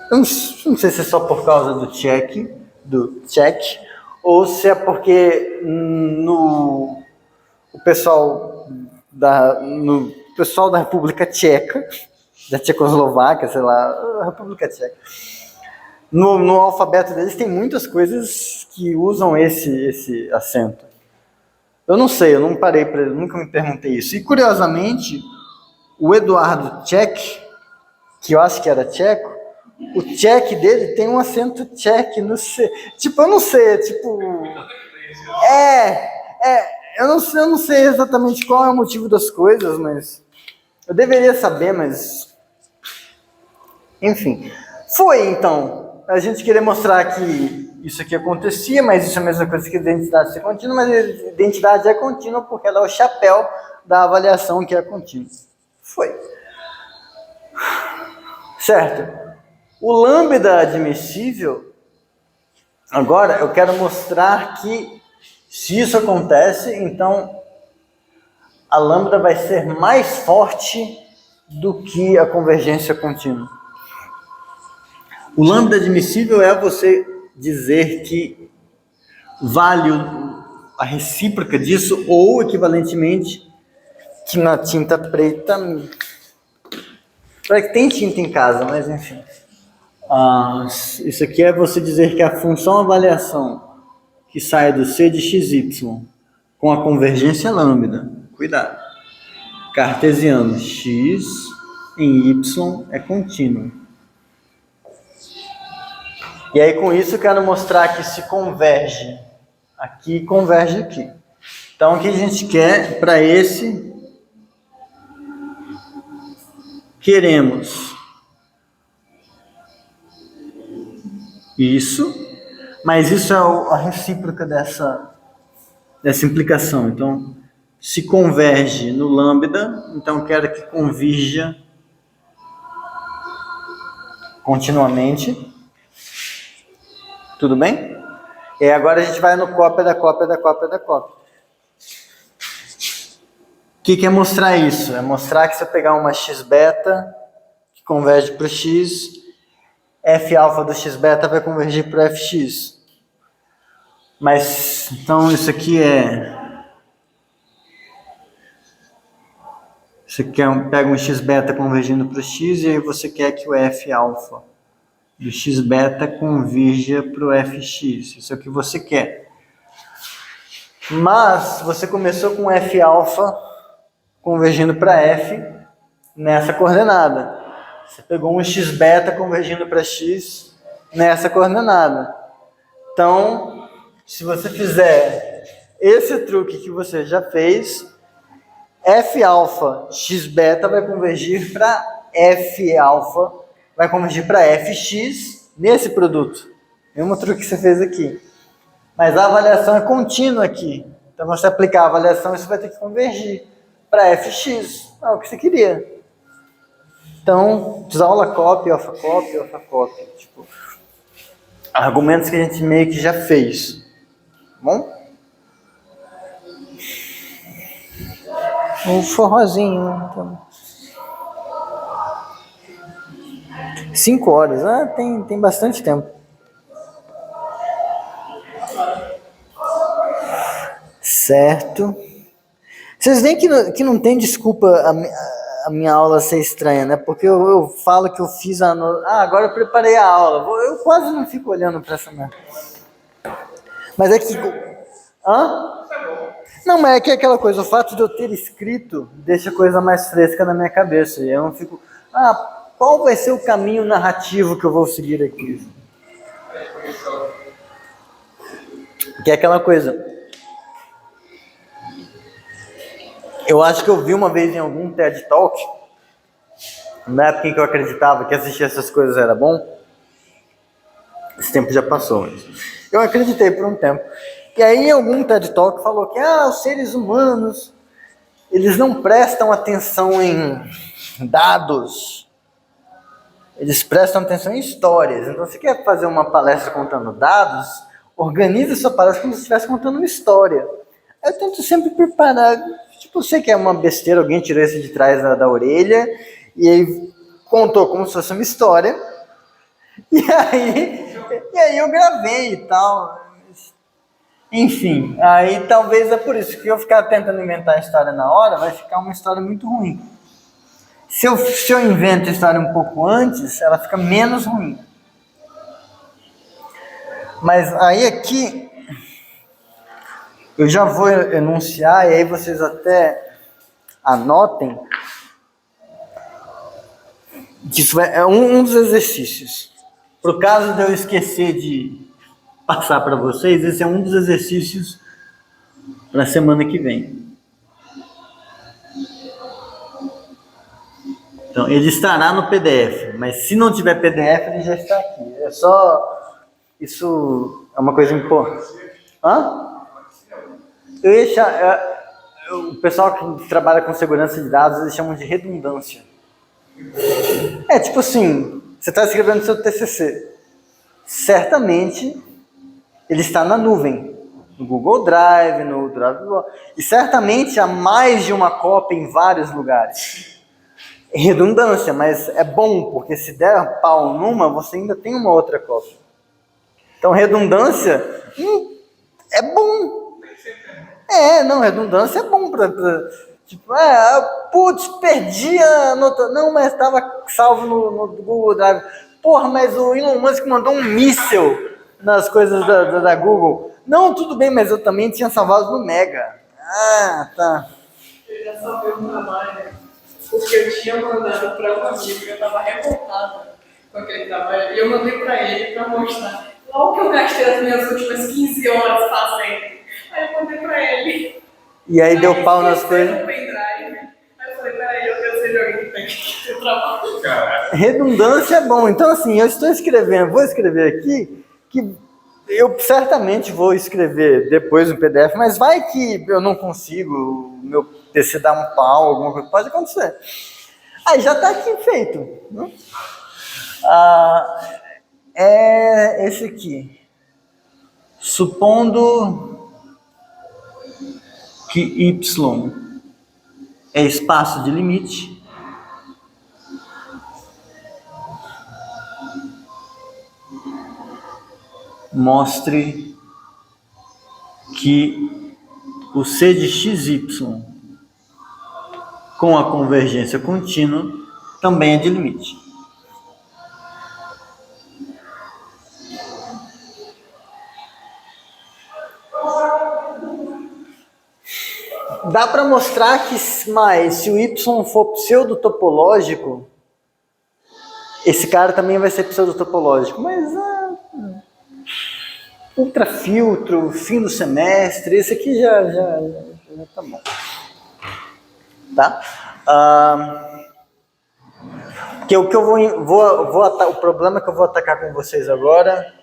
Eu não sei se é só por causa do check, ou se é porque no pessoal da República Tcheca, da Tchecoslováquia, sei lá, República Tcheca, no alfabeto deles tem muitas coisas que usam esse acento. Eu não sei, eu não parei para ele, nunca me perguntei isso. E curiosamente, o Eduardo Tchek, que eu acho que era tcheco, o Tchek dele tem um acento tchek no C. Tipo, eu não sei, eu não sei exatamente qual é o motivo das coisas, mas eu deveria saber, mas enfim. Foi então, a gente queria mostrar que isso aqui acontecia, mas isso é a mesma coisa que a identidade ser contínua, mas a identidade é contínua porque ela é o chapéu da avaliação que é contínua. Foi. Certo. O lambda admissível, agora eu quero mostrar que se isso acontece, então a lambda vai ser mais forte do que a convergência contínua. O lambda admissível é você dizer que vale a recíproca disso, ou equivalentemente, que na tinta preta... Tem tinta em casa, mas enfim. Isso aqui é você dizer que a função avaliação que sai do C de XY com a convergência lambda, cuidado, cartesiano, x em y é contínuo. E aí com isso eu quero mostrar que se converge aqui, converge aqui. Então o que a gente quer para esse? Queremos isso, mas isso é a recíproca dessa implicação. Então, se converge no lambda, então eu quero que convirja continuamente. Tudo bem? E agora a gente vai no cópia da cópia da cópia da cópia. O que é mostrar isso? É mostrar que se eu pegar uma x-beta que converge para o x, f-alfa do x-beta vai convergir para o fx. Mas, então isso aqui é... Você pega um x-beta convergindo para o x e aí você quer que o f-alfa do x-beta convirja para o fx. Isso é o que você quer. Mas você começou com f-alfa convergindo para f nessa coordenada. Você pegou um x-beta convergindo para x nessa coordenada. Então, se você fizer esse truque que você já fez, f-alfa x-beta vai convergir para f-alfa, vai convergir para fx nesse produto. Mesmo truque que você fez aqui. Mas a avaliação é contínua aqui. Então, você aplicar a avaliação, isso vai ter que convergir para fx. É o que você queria. Então, aula copy, alpha copy, alpha copy. Tipo, argumentos que a gente meio que já fez. Bom? Um forrozinho. Então. 5 horas. Tem bastante tempo. Certo. Vocês veem que não tem desculpa a minha aula ser estranha, né? Porque eu falo que eu fiz agora eu preparei a aula. Eu quase não fico olhando para essa merda. Mas é que... Não, mas é que é aquela coisa, o fato de eu ter escrito deixa a coisa mais fresca na minha cabeça. E eu não fico... qual vai ser o caminho narrativo que eu vou seguir aqui? Que é aquela coisa... Eu acho que eu vi uma vez em algum TED Talk, na época em que eu acreditava que assistir essas coisas era bom. Esse tempo já passou. Eu acreditei por um tempo. E aí em algum TED Talk falou que os seres humanos, eles não prestam atenção em dados. Eles prestam atenção em histórias. Então, se quer fazer uma palestra contando dados, organize sua palestra como se estivesse contando uma história. Eu tento sempre preparar... Tipo, eu sei que é uma besteira, alguém tirou isso de trás da orelha e aí contou como se fosse uma história. E aí eu gravei e tal. Enfim, aí talvez é por isso que eu ficar tentando inventar a história na hora, vai ficar uma história muito ruim. Se eu invento a história um pouco antes, ela fica menos ruim. Mas aí aqui... Eu já vou enunciar e aí vocês até anotem que isso é um dos exercícios. Por caso de eu esquecer de passar para vocês, esse é um dos exercícios para a semana que vem. Então, ele estará no PDF, mas se não tiver PDF, ele já está aqui. É só... Isso é uma coisa importante. O pessoal que trabalha com segurança de dados, eles chamam de redundância. É tipo assim, você está escrevendo seu TCC. Certamente, ele está na nuvem. No Google Drive, no Drive. E certamente há mais de uma cópia em vários lugares. É redundância, mas é bom, porque se der pau numa, você ainda tem uma outra cópia. Então, redundância é bom. Redundância é bom tipo, putz, perdi a nota. Não, mas estava salvo no Google Drive. Porra, mas o Elon Musk mandou um míssil nas coisas da Google. Não, tudo bem, mas eu também tinha salvado no Mega. Ah, tá. Eu já salvei o trabalho, porque eu tinha mandado para um amigo, eu estava revoltada com aquele trabalho, e eu mandei para ele para mostrar logo que eu gastei as minhas últimas 15 horas fazendo. Aí eu mandei para ele. E aí deu pau nas coisas. No pendrive. Aí eu falei, peraí, eu sei de alguém que tem que ter trabalho. Caraca. Redundância é bom. Então, assim, eu estou escrevendo, vou escrever aqui, que eu certamente vou escrever depois no PDF, mas vai que eu não consigo, o meu PC dá um pau, alguma coisa, pode acontecer. Aí já está aqui feito. Né? É esse aqui. Supondo que Y é espaço de limite, mostre que o C de XY com a convergência contínua também é de limite. Dá para mostrar que mais, se o Y for pseudotopológico, esse cara também vai ser pseudotopológico, mas ultrafiltro, fim do semestre, esse aqui já tá bom. Tá? Que o que eu o problema que eu vou atacar com vocês agora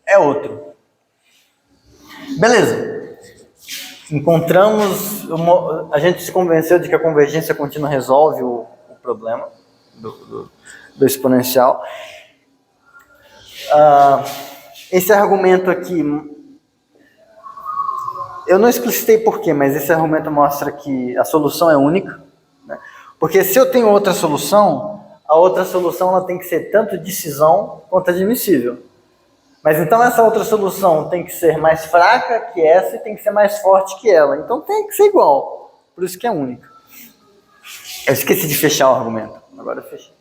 é outro. Beleza. Encontramos, a gente se convenceu de que a convergência contínua resolve o problema do exponencial. Esse argumento aqui, eu não explicitei porquê, mas esse argumento mostra que a solução é única, né? Porque se eu tenho outra solução, a outra solução ela tem que ser tanto decisão quanto admissível. Mas então essa outra solução tem que ser mais fraca que essa e tem que ser mais forte que ela. Então tem que ser igual. Por isso que é única. Eu esqueci de fechar o argumento. Agora eu fechei.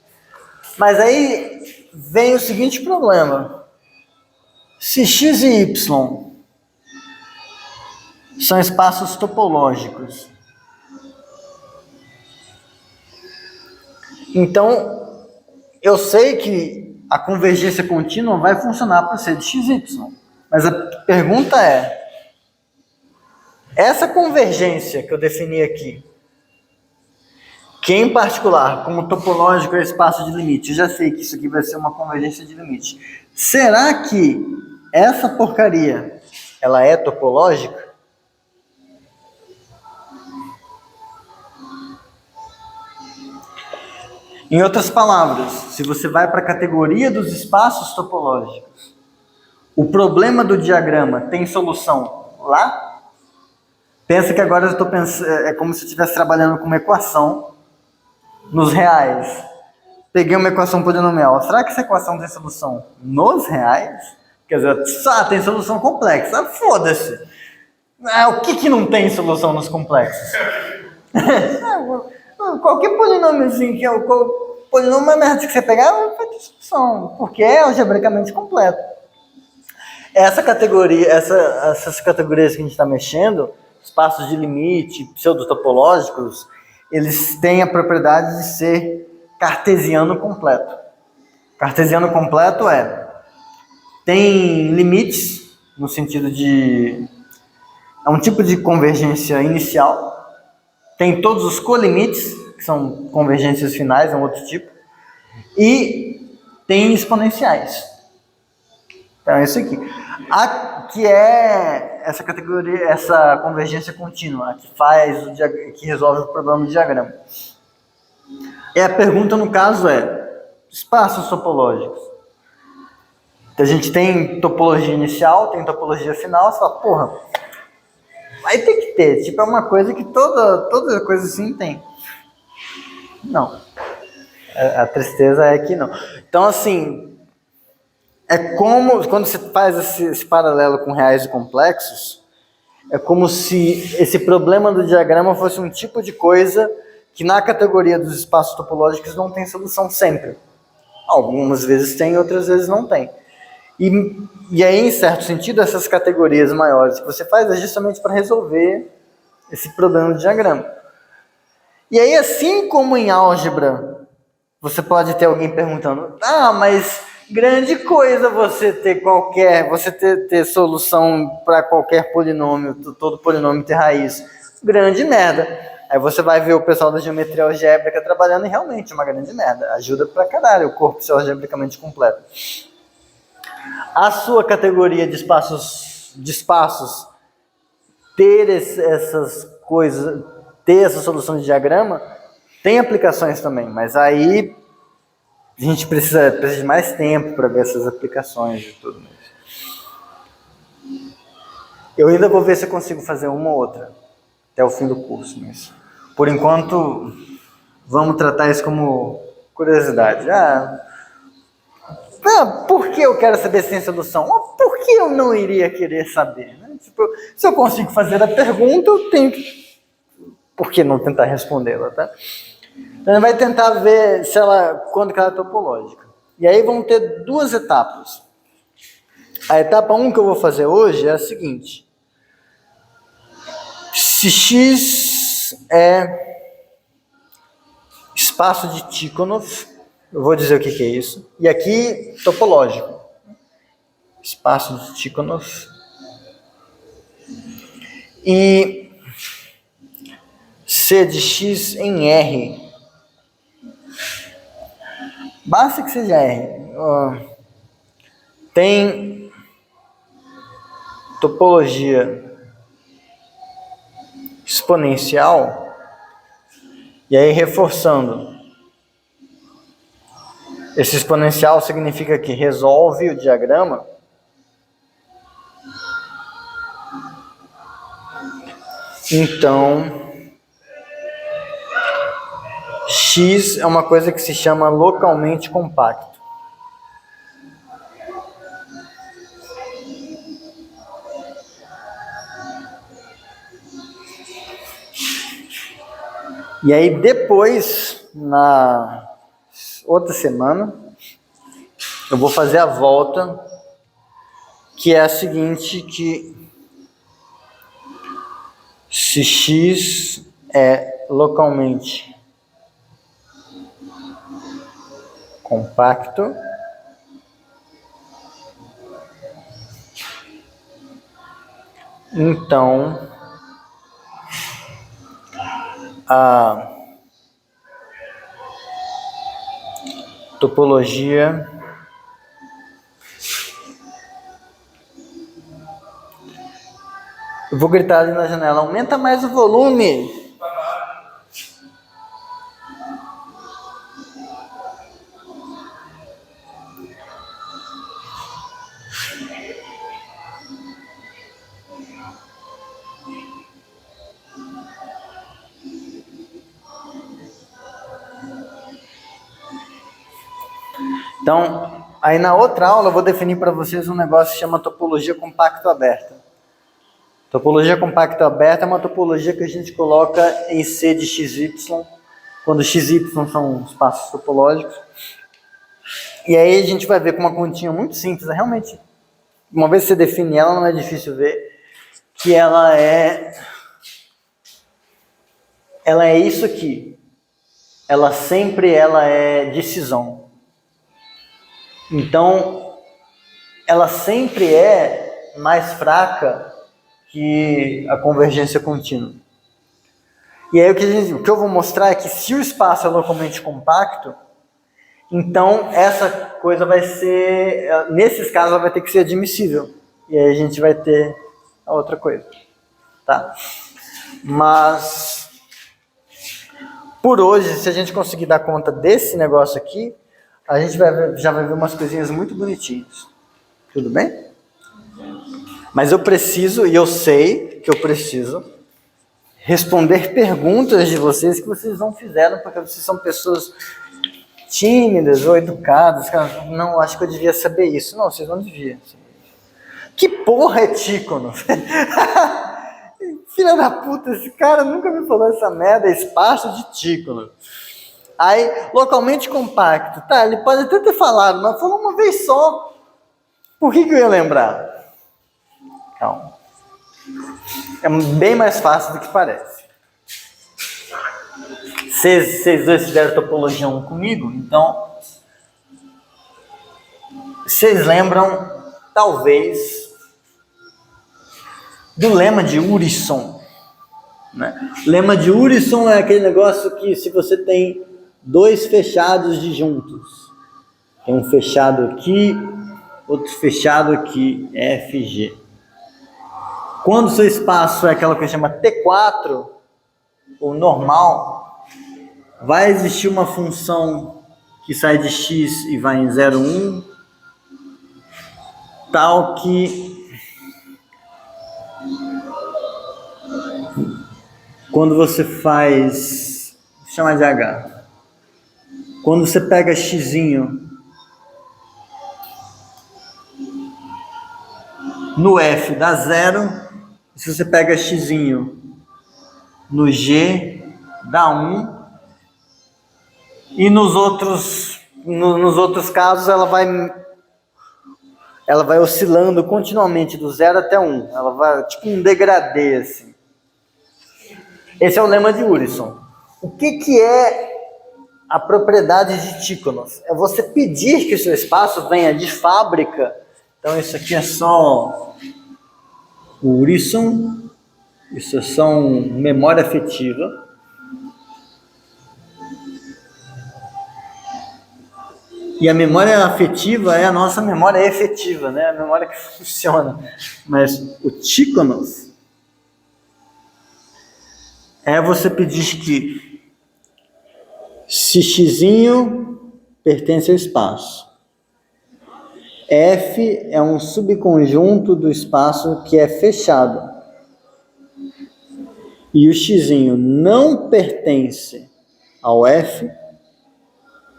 Mas aí vem o seguinte problema. Se x e y são espaços topológicos, então eu sei que a convergência contínua vai funcionar para C de XY. Mas a pergunta é, essa convergência que eu defini aqui, que em particular, como topológico é espaço de limite, eu já sei que isso aqui vai ser uma convergência de limite. Será que essa porcaria, ela é topológica? Em outras palavras, se você vai para a categoria dos espaços topológicos, o problema do diagrama tem solução lá? Pensa que agora eu estou pensando, é como se eu estivesse trabalhando com uma equação nos reais. Peguei uma equação polinomial. Será que essa equação tem solução nos reais? Quer dizer, tem solução complexa. Foda-se. O que não tem solução nos complexos? Qualquer polinômiozinho que é o polinômio mais que você pegar vai ter solução, porque é algebricamente completo. Essa categoria, essas categorias que a gente está mexendo, espaços de limite, pseudotopológicos, eles têm a propriedade de ser cartesiano completo. Cartesiano completo tem limites, no sentido de... é um tipo de convergência inicial. Tem todos os colimites, que são convergências finais, é um outro tipo. E tem exponenciais. Então é isso aqui. Que é essa categoria, essa convergência contínua, que resolve o problema do diagrama. E a pergunta, no caso, espaços topológicos. Então, a gente tem topologia inicial, tem topologia final, você fala, porra, vai ter que ter. Tipo, é uma coisa que toda coisa assim tem. Não. A tristeza é que não. Então, assim, é como, quando você faz esse paralelo com reais e complexos, é como se esse problema do diagrama fosse um tipo de coisa que na categoria dos espaços topológicos não tem solução sempre. Algumas vezes tem, outras vezes não tem. E aí, em certo sentido, essas categorias maiores que você faz é justamente para resolver esse problema de diagrama. E aí, assim como em álgebra, você pode ter alguém perguntando, mas grande coisa você ter ter solução para qualquer polinômio, todo polinômio ter raiz. Grande merda. Aí você vai ver o pessoal da geometria algébrica trabalhando e realmente é uma grande merda. Ajuda pra caralho o corpo ser algebricamente completo. A sua categoria de espaços ter essas coisas, ter essa solução de diagrama, tem aplicações também, mas aí a gente precisa de mais tempo para ver essas aplicações e tudo mais. Eu ainda vou ver se eu consigo fazer uma ou outra até o fim do curso, mas por enquanto vamos tratar isso como curiosidade. Por que eu quero saber se tem solução? Por que eu não iria querer saber? Né? Tipo, se eu consigo fazer a pergunta, eu tenho que... Por que não tentar respondê-la, tá? Então, a gente vai tentar ver quando que ela é topológica. E aí vão ter duas etapas. A etapa 1 que eu vou fazer hoje é a seguinte. Se X é espaço de Tikhonov, eu vou dizer o que é isso. E aqui, topológico. Espaço de Tikhonov. E C de X em R. Basta que seja R. Tem topologia exponencial. E aí, reforçando. Esse exponencial significa que resolve o diagrama. Então, X é uma coisa que se chama localmente compacto. E aí depois, na outra semana, eu vou fazer a volta, que é a seguinte, que se X é localmente compacto, então a topologia eu vou gritar ali na janela, aumenta mais o volume. Então, aí na outra aula eu vou definir para vocês um negócio que chama topologia compacto aberta. Topologia compacto aberta é uma topologia que a gente coloca em C de XY, quando XY são espaços topológicos. E aí a gente vai ver com uma continha muito simples, realmente, uma vez que você define ela, não é difícil ver, que ela é isso aqui. Ela sempre é decisão. Então, ela sempre é mais fraca que a convergência contínua. E aí o que eu vou mostrar é que se o espaço é localmente compacto, então essa coisa vai ser, nesses casos ela vai ter que ser admissível. E aí a gente vai ter a outra coisa. Tá? Mas, por hoje, se a gente conseguir dar conta desse negócio aqui, a gente já vai ver umas coisinhas muito bonitinhas. Tudo bem? Mas eu preciso, e eu sei que eu preciso, responder perguntas de vocês que vocês não fizeram, porque vocês são pessoas tímidas ou educadas. Não, acho que eu devia saber isso. Não, vocês não deviam. Que porra é Tikhonov? Filha da puta, esse cara nunca me falou essa merda, espaço de Tikhonov. Aí, localmente compacto. Tá, ele pode até ter falado, mas falou uma vez só. Por que eu ia lembrar? Calma. É bem mais fácil do que parece. Vocês dois fizeram topologia 1 comigo, então vocês lembram, talvez, do lema de Urysohn, né? Lema de Urysohn é aquele negócio que se você tem dois fechados disjuntos, tem um fechado aqui, outro fechado aqui, FG. Quando o seu espaço é aquela coisa que chama T4, ou normal, vai existir uma função que sai de x e vai em 0, 1, tal que quando você faz, vou chamar de H, quando você pega xzinho no F dá 0, se você pega xzinho no G dá 1, e nos outros casos ela vai oscilando continuamente do 0 até 1, ela vai tipo um degradê assim. Esse é o lema de Urysohn. O que é a propriedade de Tíconos? É você pedir que o seu espaço venha de fábrica. Então isso aqui é só Urysohn, isso é só memória afetiva. E a memória afetiva é a nossa memória efetiva, né? A memória que funciona. Mas o Tíconos é você pedir que se xzinho pertence ao espaço, F é um subconjunto do espaço que é fechado, e o xzinho não pertence ao F,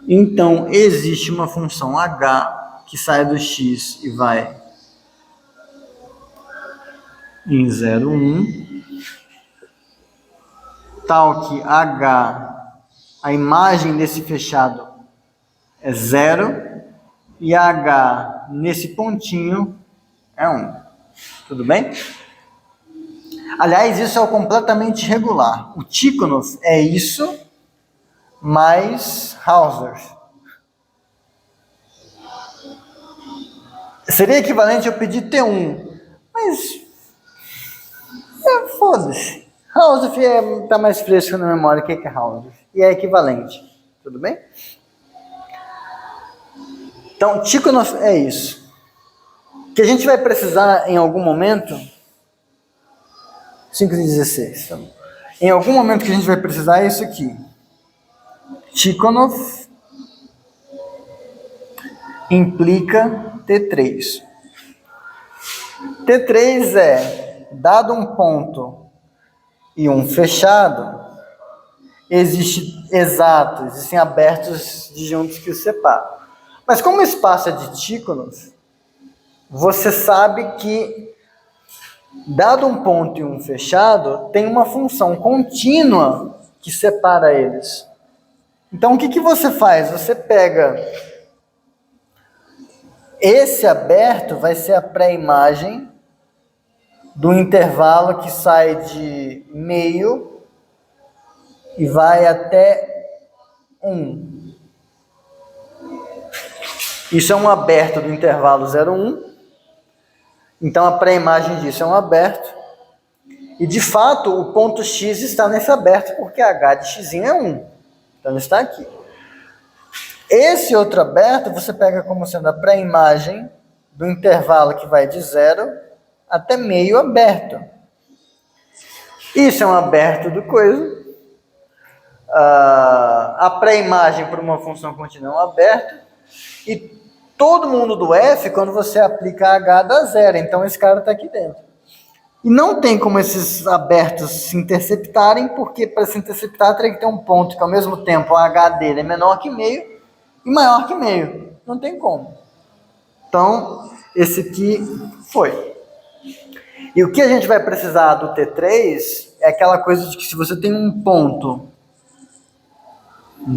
então existe uma função H que sai do x e vai em 0, 1, tal que H, a imagem desse fechado é 0 e H nesse pontinho é 1. Tudo bem? Aliás, isso é completamente regular. O Tíconos é isso mais Hausdorff. Seria equivalente eu pedir T1, mas foda-se. Hausdorff está mais fresco na memória. O que é Hausdorff? E é equivalente. Tudo bem? Então, Tíconos é isso. Que a gente vai precisar em algum momento. 5:16. Tá? Em algum momento que a gente vai precisar é isso aqui. Tíconos implica T3. T3 é, dado um ponto e um fechado, existem abertos disjuntos que os separam. Mas como o espaço é de Tíconos, você sabe que, dado um ponto e um fechado, tem uma função contínua que separa eles. Então, o que você faz? Você pega esse aberto, vai ser a pré-imagem do intervalo que sai de meio e vai até 1. Isso é um aberto do intervalo 0, 1. Então, a pré-imagem disso é um aberto. E, de fato, o ponto x está nesse aberto, porque h de x é 1. Então, ele está aqui. Esse outro aberto, você pega como sendo a pré-imagem do intervalo que vai de 0 até meio aberto. Isso é um aberto do coisa. A pré-imagem para uma função contínua é um aberto. E todo mundo do F, quando você aplica H, dá 0. Então, esse cara está aqui dentro. E não tem como esses abertos se interceptarem, porque para se interceptar teria que ter um ponto que, ao mesmo tempo, o H dele é menor que meio e maior que meio. Não tem como. Então, esse aqui foi. E o que a gente vai precisar do T3 é aquela coisa de que se você tem um ponto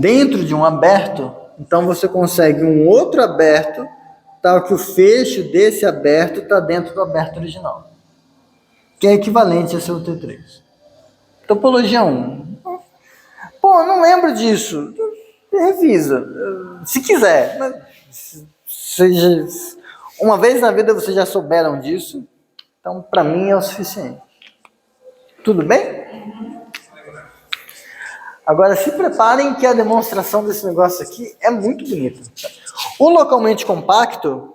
dentro de um aberto, então você consegue um outro aberto, tal que o fecho desse aberto está dentro do aberto original, que é equivalente a seu T3. Topologia 1. Pô, não lembro disso. Revisa, se quiser. Mas uma vez na vida vocês já souberam disso, então para mim é o suficiente. Tudo bem? Agora se preparem que a demonstração desse negócio aqui é muito bonita. O localmente compacto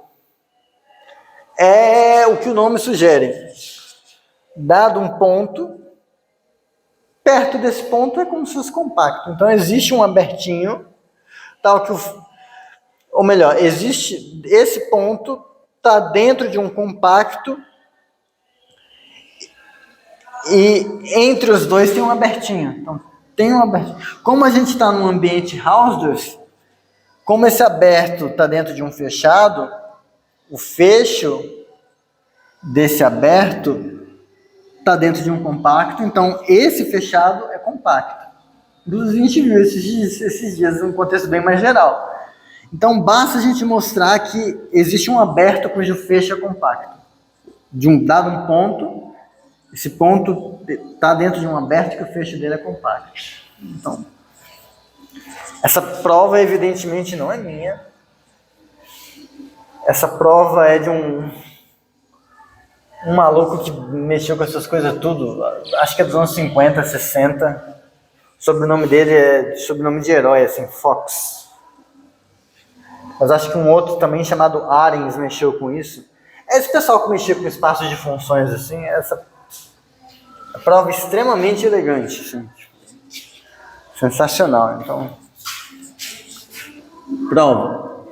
é o que o nome sugere. Dado um ponto, perto desse ponto é como se fosse compacto. Então existe um abertinho, tal que ou melhor, existe esse ponto, está dentro de um compacto, e entre os dois tem um abertinho. Então, tem um abertinho. Como a gente está num ambiente Hausdorff, como esse aberto está dentro de um fechado, o fecho desse aberto está dentro de um compacto, então esse fechado é compacto. Inclusive a gente viu esses dias num contexto bem mais geral. Então basta a gente mostrar que existe um aberto cujo fecho é compacto. De um dado um ponto, esse ponto está dentro de um aberto que o fecho dele é compacto. Então, essa prova evidentemente não é minha. Essa prova é de um maluco que mexeu com essas coisas tudo, acho que é dos anos 50, 60. O sobrenome dele é sobrenome de herói, assim, Fox. Mas acho que um outro também chamado Arens mexeu com isso. É esse pessoal que mexia com espaços de funções, assim, essa prova extremamente elegante, assim. Sensacional, então. Prova.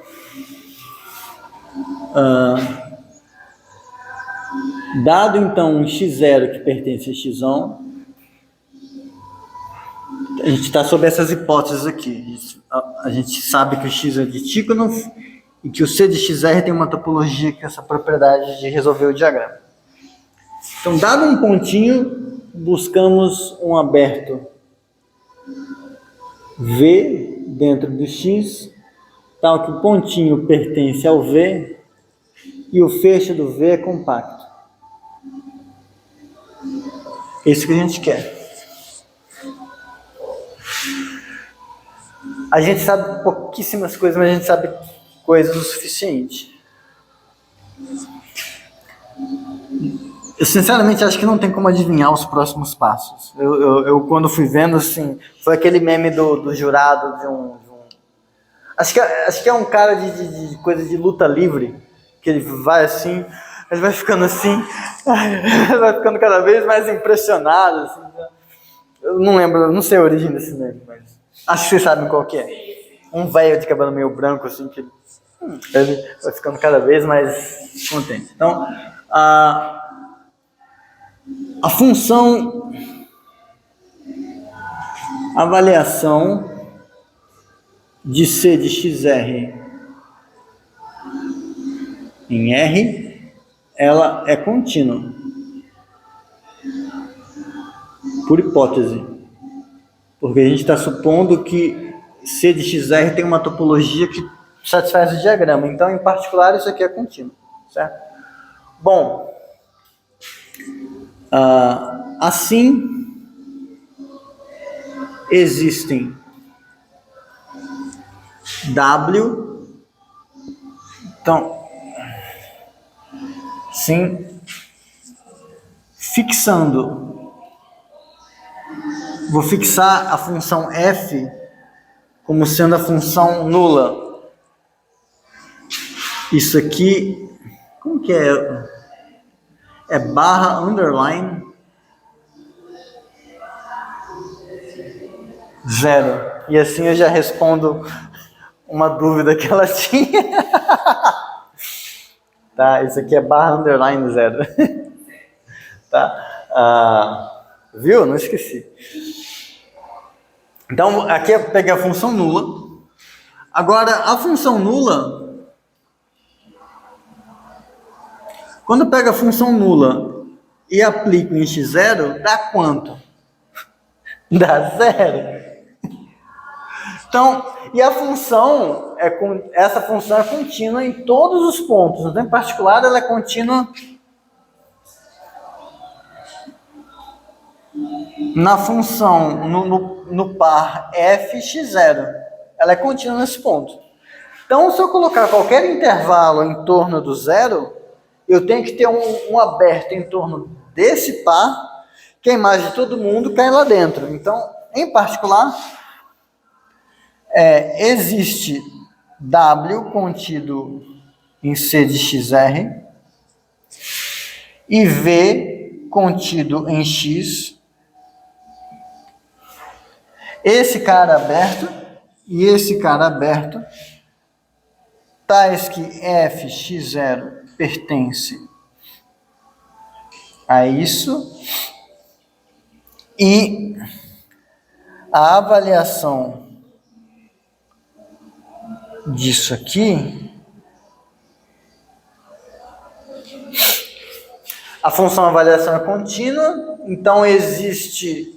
Dado então um x0 que pertence a x1, a gente está sob essas hipóteses aqui. A gente sabe que o x é de Tikhonov e que o C de XR tem uma topologia com essa propriedade de resolver o diagrama. Então, dado um pontinho, buscamos um aberto V dentro do X, tal que o pontinho pertence ao V e o fecho do V é compacto. Isso que a gente quer. A gente sabe pouquíssimas coisas, mas a gente sabe coisas o suficiente. Eu sinceramente acho que não tem como adivinhar os próximos passos. Eu quando fui vendo, assim, foi aquele meme do jurado de um... Acho que é um cara de coisa de luta livre, que ele vai assim, ele vai ficando assim, vai ficando cada vez mais impressionado. Assim. Eu não lembro, não sei a origem desse meme, mas acho que vocês sabem qual que é. Um velho de cabelo meio branco, assim, que ele vai ficando cada vez mais contente. Então, a função avaliação de C de XR em R, ela é contínua, por hipótese, porque a gente está supondo que C de XR tem uma topologia que satisfaz o diagrama, então em particular isso aqui é contínuo, certo? Bom, assim existem W, então, sim, fixando, vou fixar a função f como sendo a função nula. Isso aqui, como que é? É barra underline 0. E assim eu já respondo uma dúvida que ela tinha. Tá, isso aqui é barra underline 0. Tá? Viu? Não esqueci. Então, aqui eu peguei a função nula. Agora, a função nula, quando eu pego a função nula e aplico em x0, dá quanto? Dá 0. Então, e a função, essa função é contínua em todos os pontos. Então, em particular, ela é contínua na função, no par fx0. Ela é contínua nesse ponto. Então, se eu colocar qualquer intervalo em torno do zero, eu tenho que ter um aberto em torno desse par, que a imagem de todo mundo cai lá dentro. Então, em particular, existe W contido em C de XR e V contido em X. Esse cara aberto e esse cara aberto, tais que fx0 pertence a isso, e a avaliação disso aqui, a função avaliação é contínua, então existe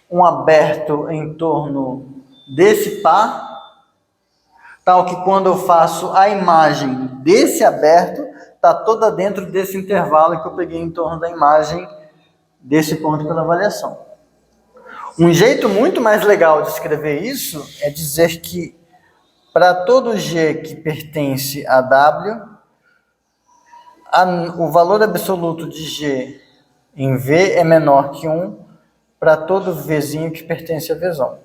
um aberto em torno desse par, tal que quando eu faço a imagem desse aberto, está toda dentro desse intervalo que eu peguei em torno da imagem desse ponto pela avaliação. Um jeito muito mais legal de escrever isso é dizer que para todo G que pertence a W, o valor absoluto de G em V é menor que 1 para todo Vzinho que pertence a Vzão.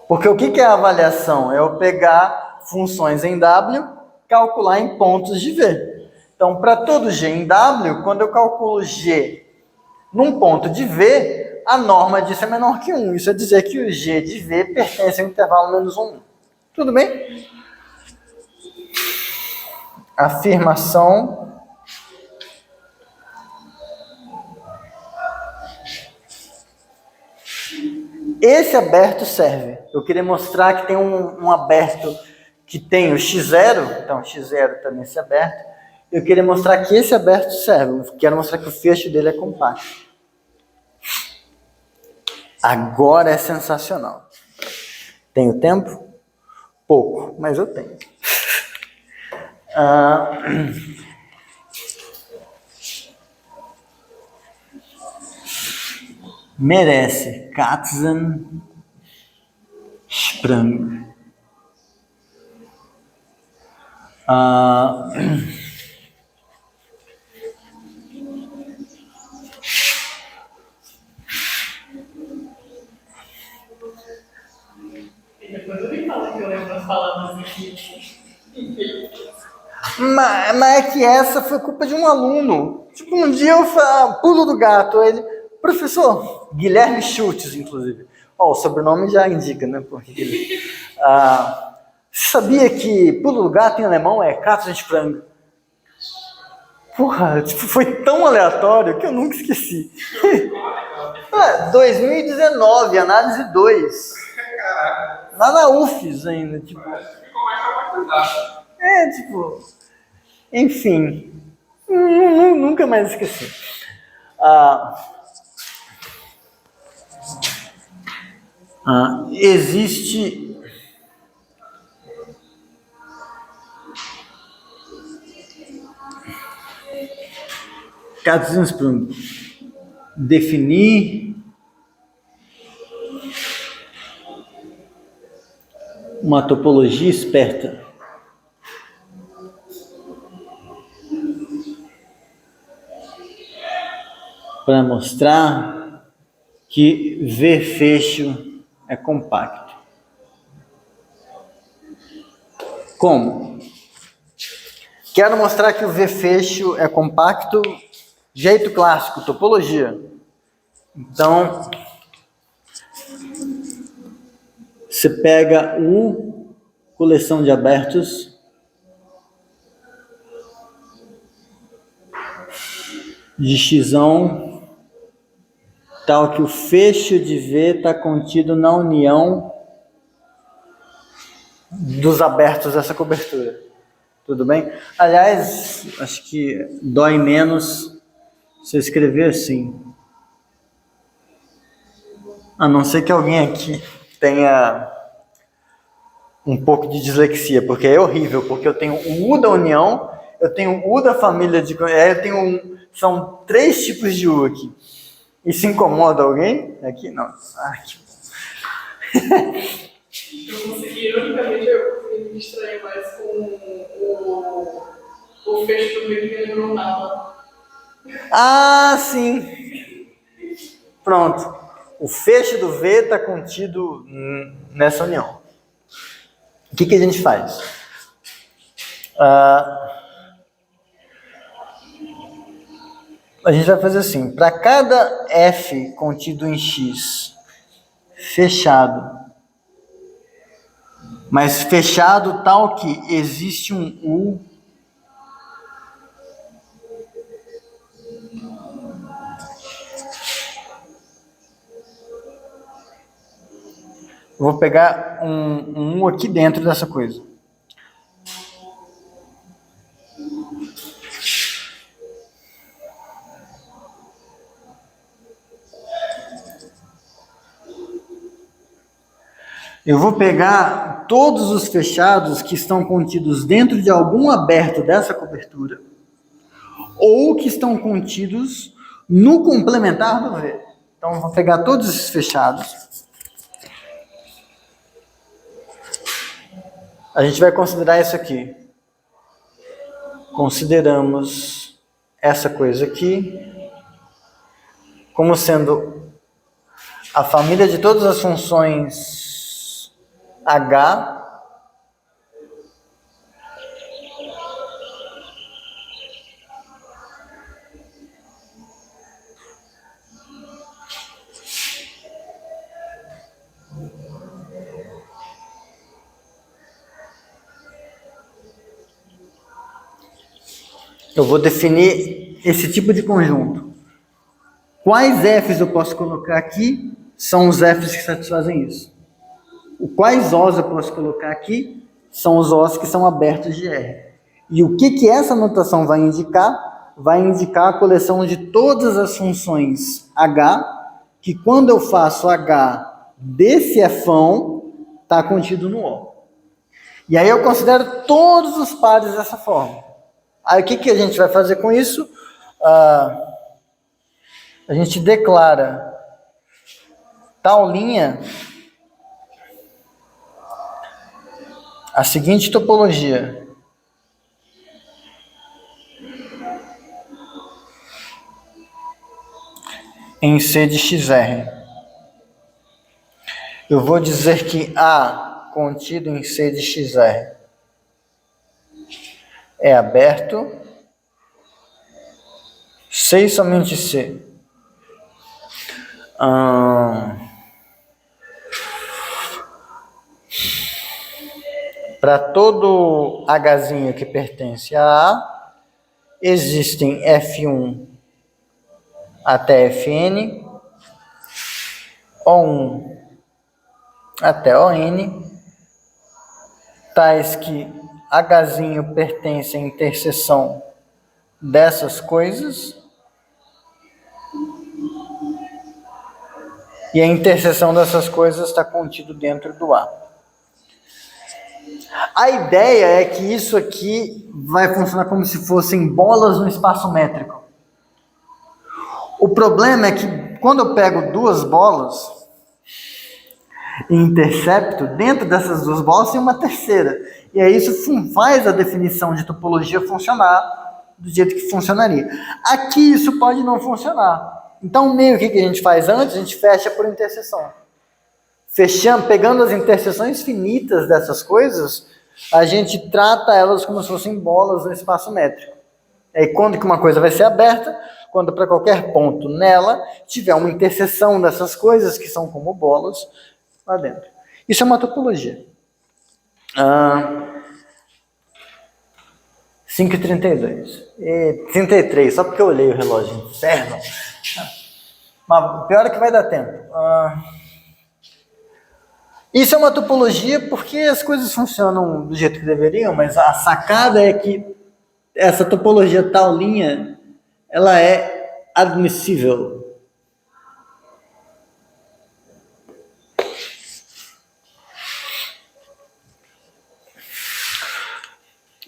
Porque o que é a avaliação? É eu pegar funções em W, calcular em pontos de V. Então, para todo G em W, quando eu calculo G num ponto de V, a norma disso é menor que 1. Isso é dizer que o G de V pertence ao intervalo menos 1. Tudo bem? Afirmação. Esse aberto serve. Eu queria mostrar que tem um aberto que tem o x0, então x0 está nesse aberto. Eu queria mostrar que esse aberto serve. Eu quero mostrar que o fecho dele é compacto. Agora é sensacional. Tenho tempo? Pouco, mas eu tenho. Merece Katzensprung. E depois eu me falo que eu lembro as palavras aqui. Mas é que essa foi culpa de um aluno. Tipo, um dia eu pulo do gato, ele, professor, Guilherme Schultz, inclusive. O sobrenome já indica, né? Porque ele, sabia que pulo do gato em alemão é Katzensprung? Porra, tipo, foi tão aleatório que eu nunca esqueci. 2019, análise 2. Lá na UFES ainda, tipo. Enfim. Nunca mais esqueci. Existe Katzensprung, definir uma topologia esperta. Para mostrar que V fecho é compacto. Como? Quero mostrar que o V fecho é compacto, jeito clássico, topologia. Então, você pega U, coleção de abertos, de xão, tal que o fecho de V está contido na união dos abertos dessa cobertura. Tudo bem? Aliás, acho que dói menos se eu escrever assim. A não ser que alguém aqui tenha um pouco de dislexia, porque é horrível, porque eu tenho o U da união, eu tenho o U da família de... eu tenho são 3 tipos de U aqui. Isso incomoda alguém? Aqui não. Que... Eu consegui, unicamente, eu consegui me distrair mais com o fecho do meio que me lembrou nada. Sim! Pronto. O fecho do V está contido nessa união. O que a gente faz? A gente vai fazer assim, para cada F contido em X fechado, mas fechado tal que existe um U eu vou pegar um U aqui dentro dessa coisa. Eu vou pegar todos os fechados que estão contidos dentro de algum aberto dessa cobertura ou que estão contidos no complementar do V. Então, eu vou pegar todos esses fechados. A gente vai considerar isso aqui. Consideramos essa coisa aqui como sendo a família de todas as funções H eu vou definir esse tipo de conjunto. Quais Fs eu posso colocar aqui são os Fs que satisfazem isso. Quais Os eu posso colocar aqui são os Os que são abertos de R. E o que essa notação vai indicar? Vai indicar a coleção de todas as funções H, que quando eu faço H desse Fão, está contido no O. E aí eu considero todos os pares dessa forma. Aí o que a gente vai fazer com isso? A gente declara tal linha a seguinte topologia. Em C de XR. Eu vou dizer que A contido em C de XR é aberto, C e somente C. Para todo Hzinho que pertence a A, existem F1 até Fn, O1 até On, tais que Hzinho pertence à interseção dessas coisas, e a interseção dessas coisas está contido dentro do A. A ideia é que isso aqui vai funcionar como se fossem bolas no espaço métrico. O problema é que quando eu pego 2 bolas e intercepto, dentro dessas 2 bolas tem uma terceira. E aí isso faz a definição de topologia funcionar do jeito que funcionaria. Aqui isso pode não funcionar. Então, meio que a gente faz antes, a gente fecha por interseção. Pegando as interseções finitas dessas coisas, a gente trata elas como se fossem bolas no espaço métrico. E quando que uma coisa vai ser aberta? Quando para qualquer ponto nela tiver uma interseção dessas coisas que são como bolas lá dentro. Isso é uma topologia. 5h32. 33, só porque eu olhei o relógio. Inferno. Mas pior é que vai dar tempo. Isso é uma topologia porque as coisas funcionam do jeito que deveriam, mas a sacada é que essa topologia tal linha, ela é admissível.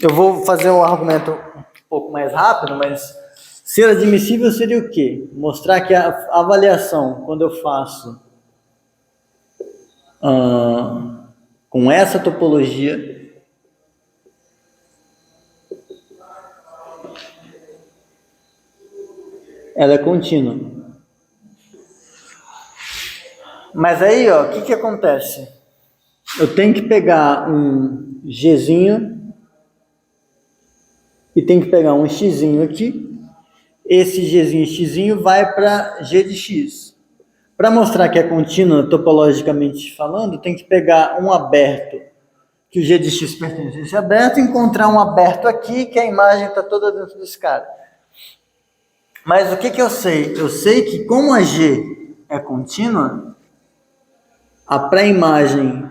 Eu vou fazer um argumento um pouco mais rápido, mas ser admissível seria o quê? Mostrar que a avaliação, quando eu faço com essa topologia, ela é contínua. Mas aí, ó, o que acontece? Eu tenho que pegar um Gzinho e tenho que pegar um Xzinho aqui. Esse Gzinho e Xzinho vai para G de X. Para mostrar que é contínua, topologicamente falando, tem que pegar um aberto, que o G de X pertence a esse aberto, e encontrar um aberto aqui, que a imagem está toda dentro desse cara. Mas o que eu sei? Eu sei que como a G é contínua, a pré-imagem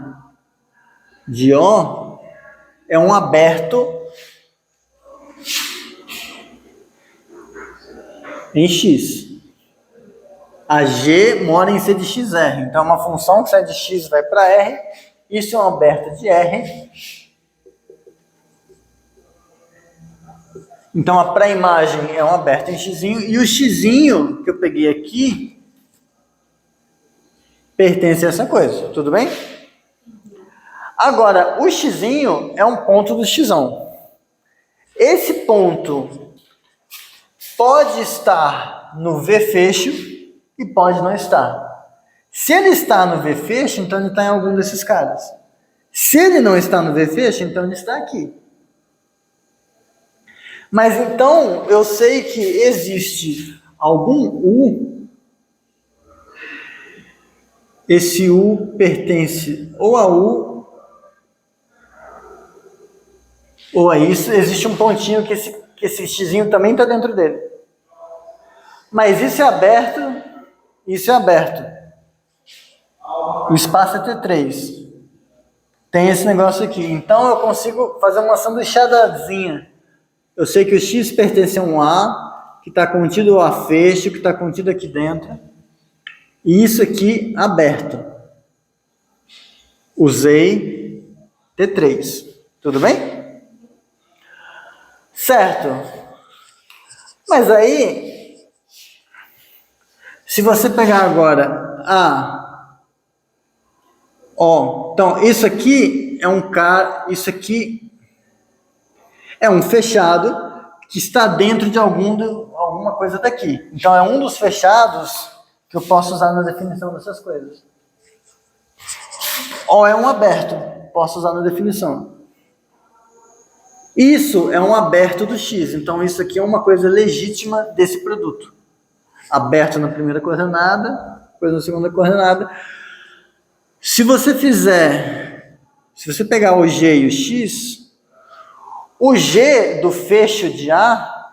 de O é um aberto em X. A G mora em C de XR. Então, uma função que sai de X vai para R. Isso é um aberto de R. Então, a pré-imagem é um aberto em Xzinho. E o Xzinho que eu peguei aqui pertence a essa coisa. Tudo bem? Agora, o Xzinho é um ponto do Xão. Esse ponto pode estar no V fecho e pode não estar. Se ele está no V fecho, então ele está em algum desses caras. Se ele não está no V fecho, então ele está aqui. Mas então eu sei que existe algum U. Esse U pertence ou a U ou a isso. Existe um pontinho que esse Xzinho também está dentro dele. Mas isso é aberto, isso é aberto. O espaço é T3. Tem esse negócio aqui. Então eu consigo fazer uma sanduichadazinha. Eu sei que o X pertence a um A, que está contido o A fecho, que está contido aqui dentro. E isso aqui aberto. Usei T3. Tudo bem? Certo. Mas aí, se você pegar agora então isso aqui é um cara, isso aqui é um fechado que está dentro de alguma coisa daqui. Então é um dos fechados que eu posso usar na definição dessas coisas. Ou é um aberto, posso usar na definição. Isso é um aberto do X, então isso aqui é uma coisa legítima desse produto. Aberto na primeira coordenada, coisa na segunda coordenada. Se você pegar o G e o X, o G do fecho de A,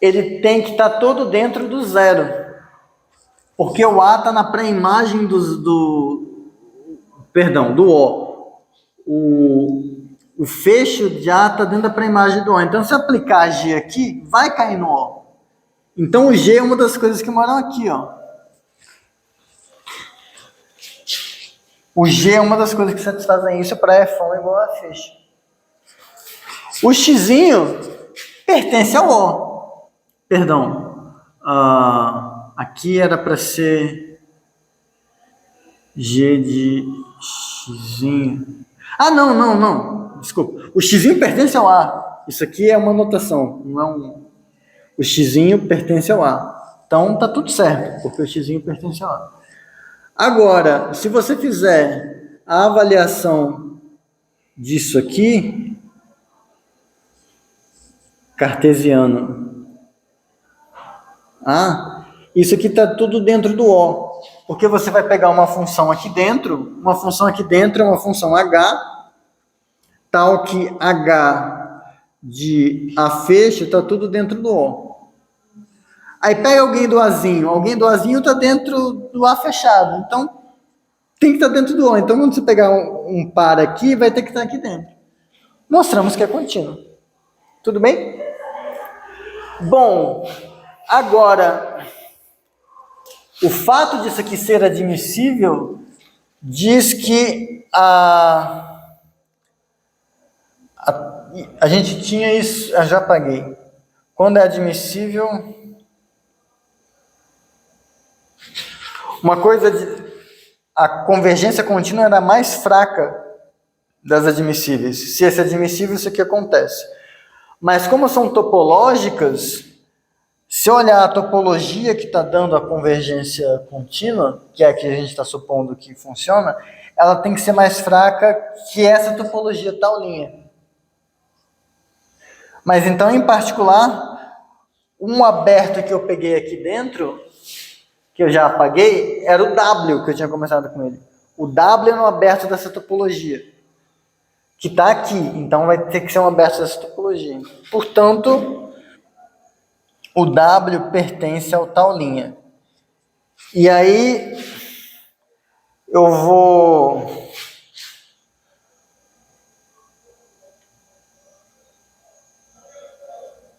ele tem que estar todo dentro do zero. Porque o A está na pré-imagem do O. O fecho de A está dentro da pré-imagem do O. Então, se aplicar G aqui, vai cair no O. Então, o G é uma das coisas que moram aqui, ó. O G é uma das coisas que satisfazem isso para F1 igual a fecho. O Xzinho pertence ao O. Perdão. Aqui era para ser G de Xzinho. Não. Desculpa. O Xzinho pertence ao A. Isso aqui é uma notação, não é um... O Xzinho pertence ao A. Então tá tudo certo, porque o Xzinho pertence ao A. Agora, se você fizer a avaliação disso aqui, cartesiano, isso aqui está tudo dentro do O, porque você vai pegar uma função aqui dentro é uma função H, tal que H de A fecho está tudo dentro do O. Aí pega alguém do Azinho está dentro do A fechado, então tem que estar dentro do O. Então, quando você pegar um par aqui, vai ter que estar aqui dentro. Mostramos que é contínuo. Tudo bem? Bom, agora, o fato disso aqui ser admissível diz que A gente tinha isso, eu já apaguei. Quando é admissível... Uma coisa a convergência contínua era mais fraca das admissíveis. Se esse é admissível, isso aqui acontece. Mas como são topológicas, se olhar a topologia que está dando a convergência contínua, que é a que a gente está supondo que funciona, ela tem que ser mais fraca que essa topologia tal linha. Mas então, em particular, um aberto que eu peguei aqui dentro, que eu já apaguei, era o W, que eu tinha começado com ele. O W é um aberto dessa topologia, que está aqui. Então, vai ter que ser um aberto dessa topologia. Portanto, o W pertence ao tal linha. E aí, eu vou...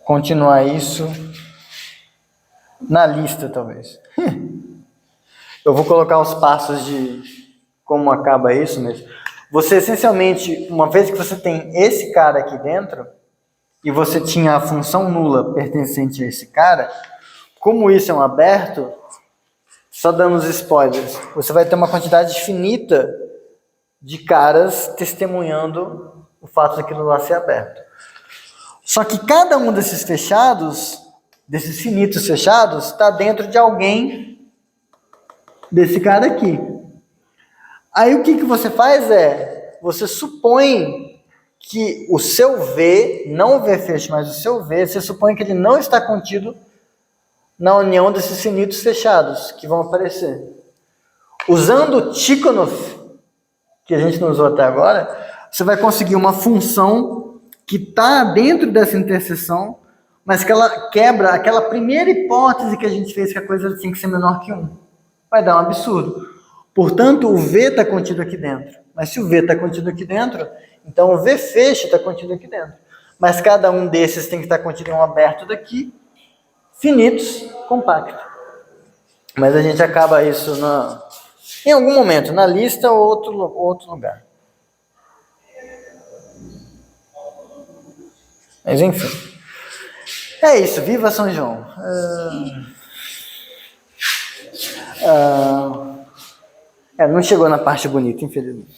continuar isso na lista, talvez. Eu vou colocar os passos de como acaba isso mesmo. Você, essencialmente, uma vez que você tem esse cara aqui dentro, e você tinha a função nula pertencente a esse cara, como isso é um aberto, só dando os spoilers, você vai ter uma quantidade finita de caras testemunhando o fato daquilo lá ser aberto. Só que cada um desses fechados, desses finitos fechados, está dentro de alguém desse cara aqui. Aí o que você faz é, você supõe que o seu V, não o V fecho, mas o seu V, você supõe que ele não está contido na união desses finitos fechados que vão aparecer. Usando o Tikhonov, que a gente não usou até agora, você vai conseguir uma função que está dentro dessa interseção, mas que ela quebra aquela primeira hipótese que a gente fez, que a coisa tinha que ser menor que 1. Vai dar um absurdo. Portanto, o V está contido aqui dentro. Mas se o V está contido aqui dentro, então o V fecho está contido aqui dentro. Mas cada um desses tem que estar contido em um aberto daqui, finitos, compacto. Mas a gente acaba isso em algum momento, na lista ou outro lugar. Mas enfim. É isso, viva São João. Não chegou na parte bonita, infelizmente.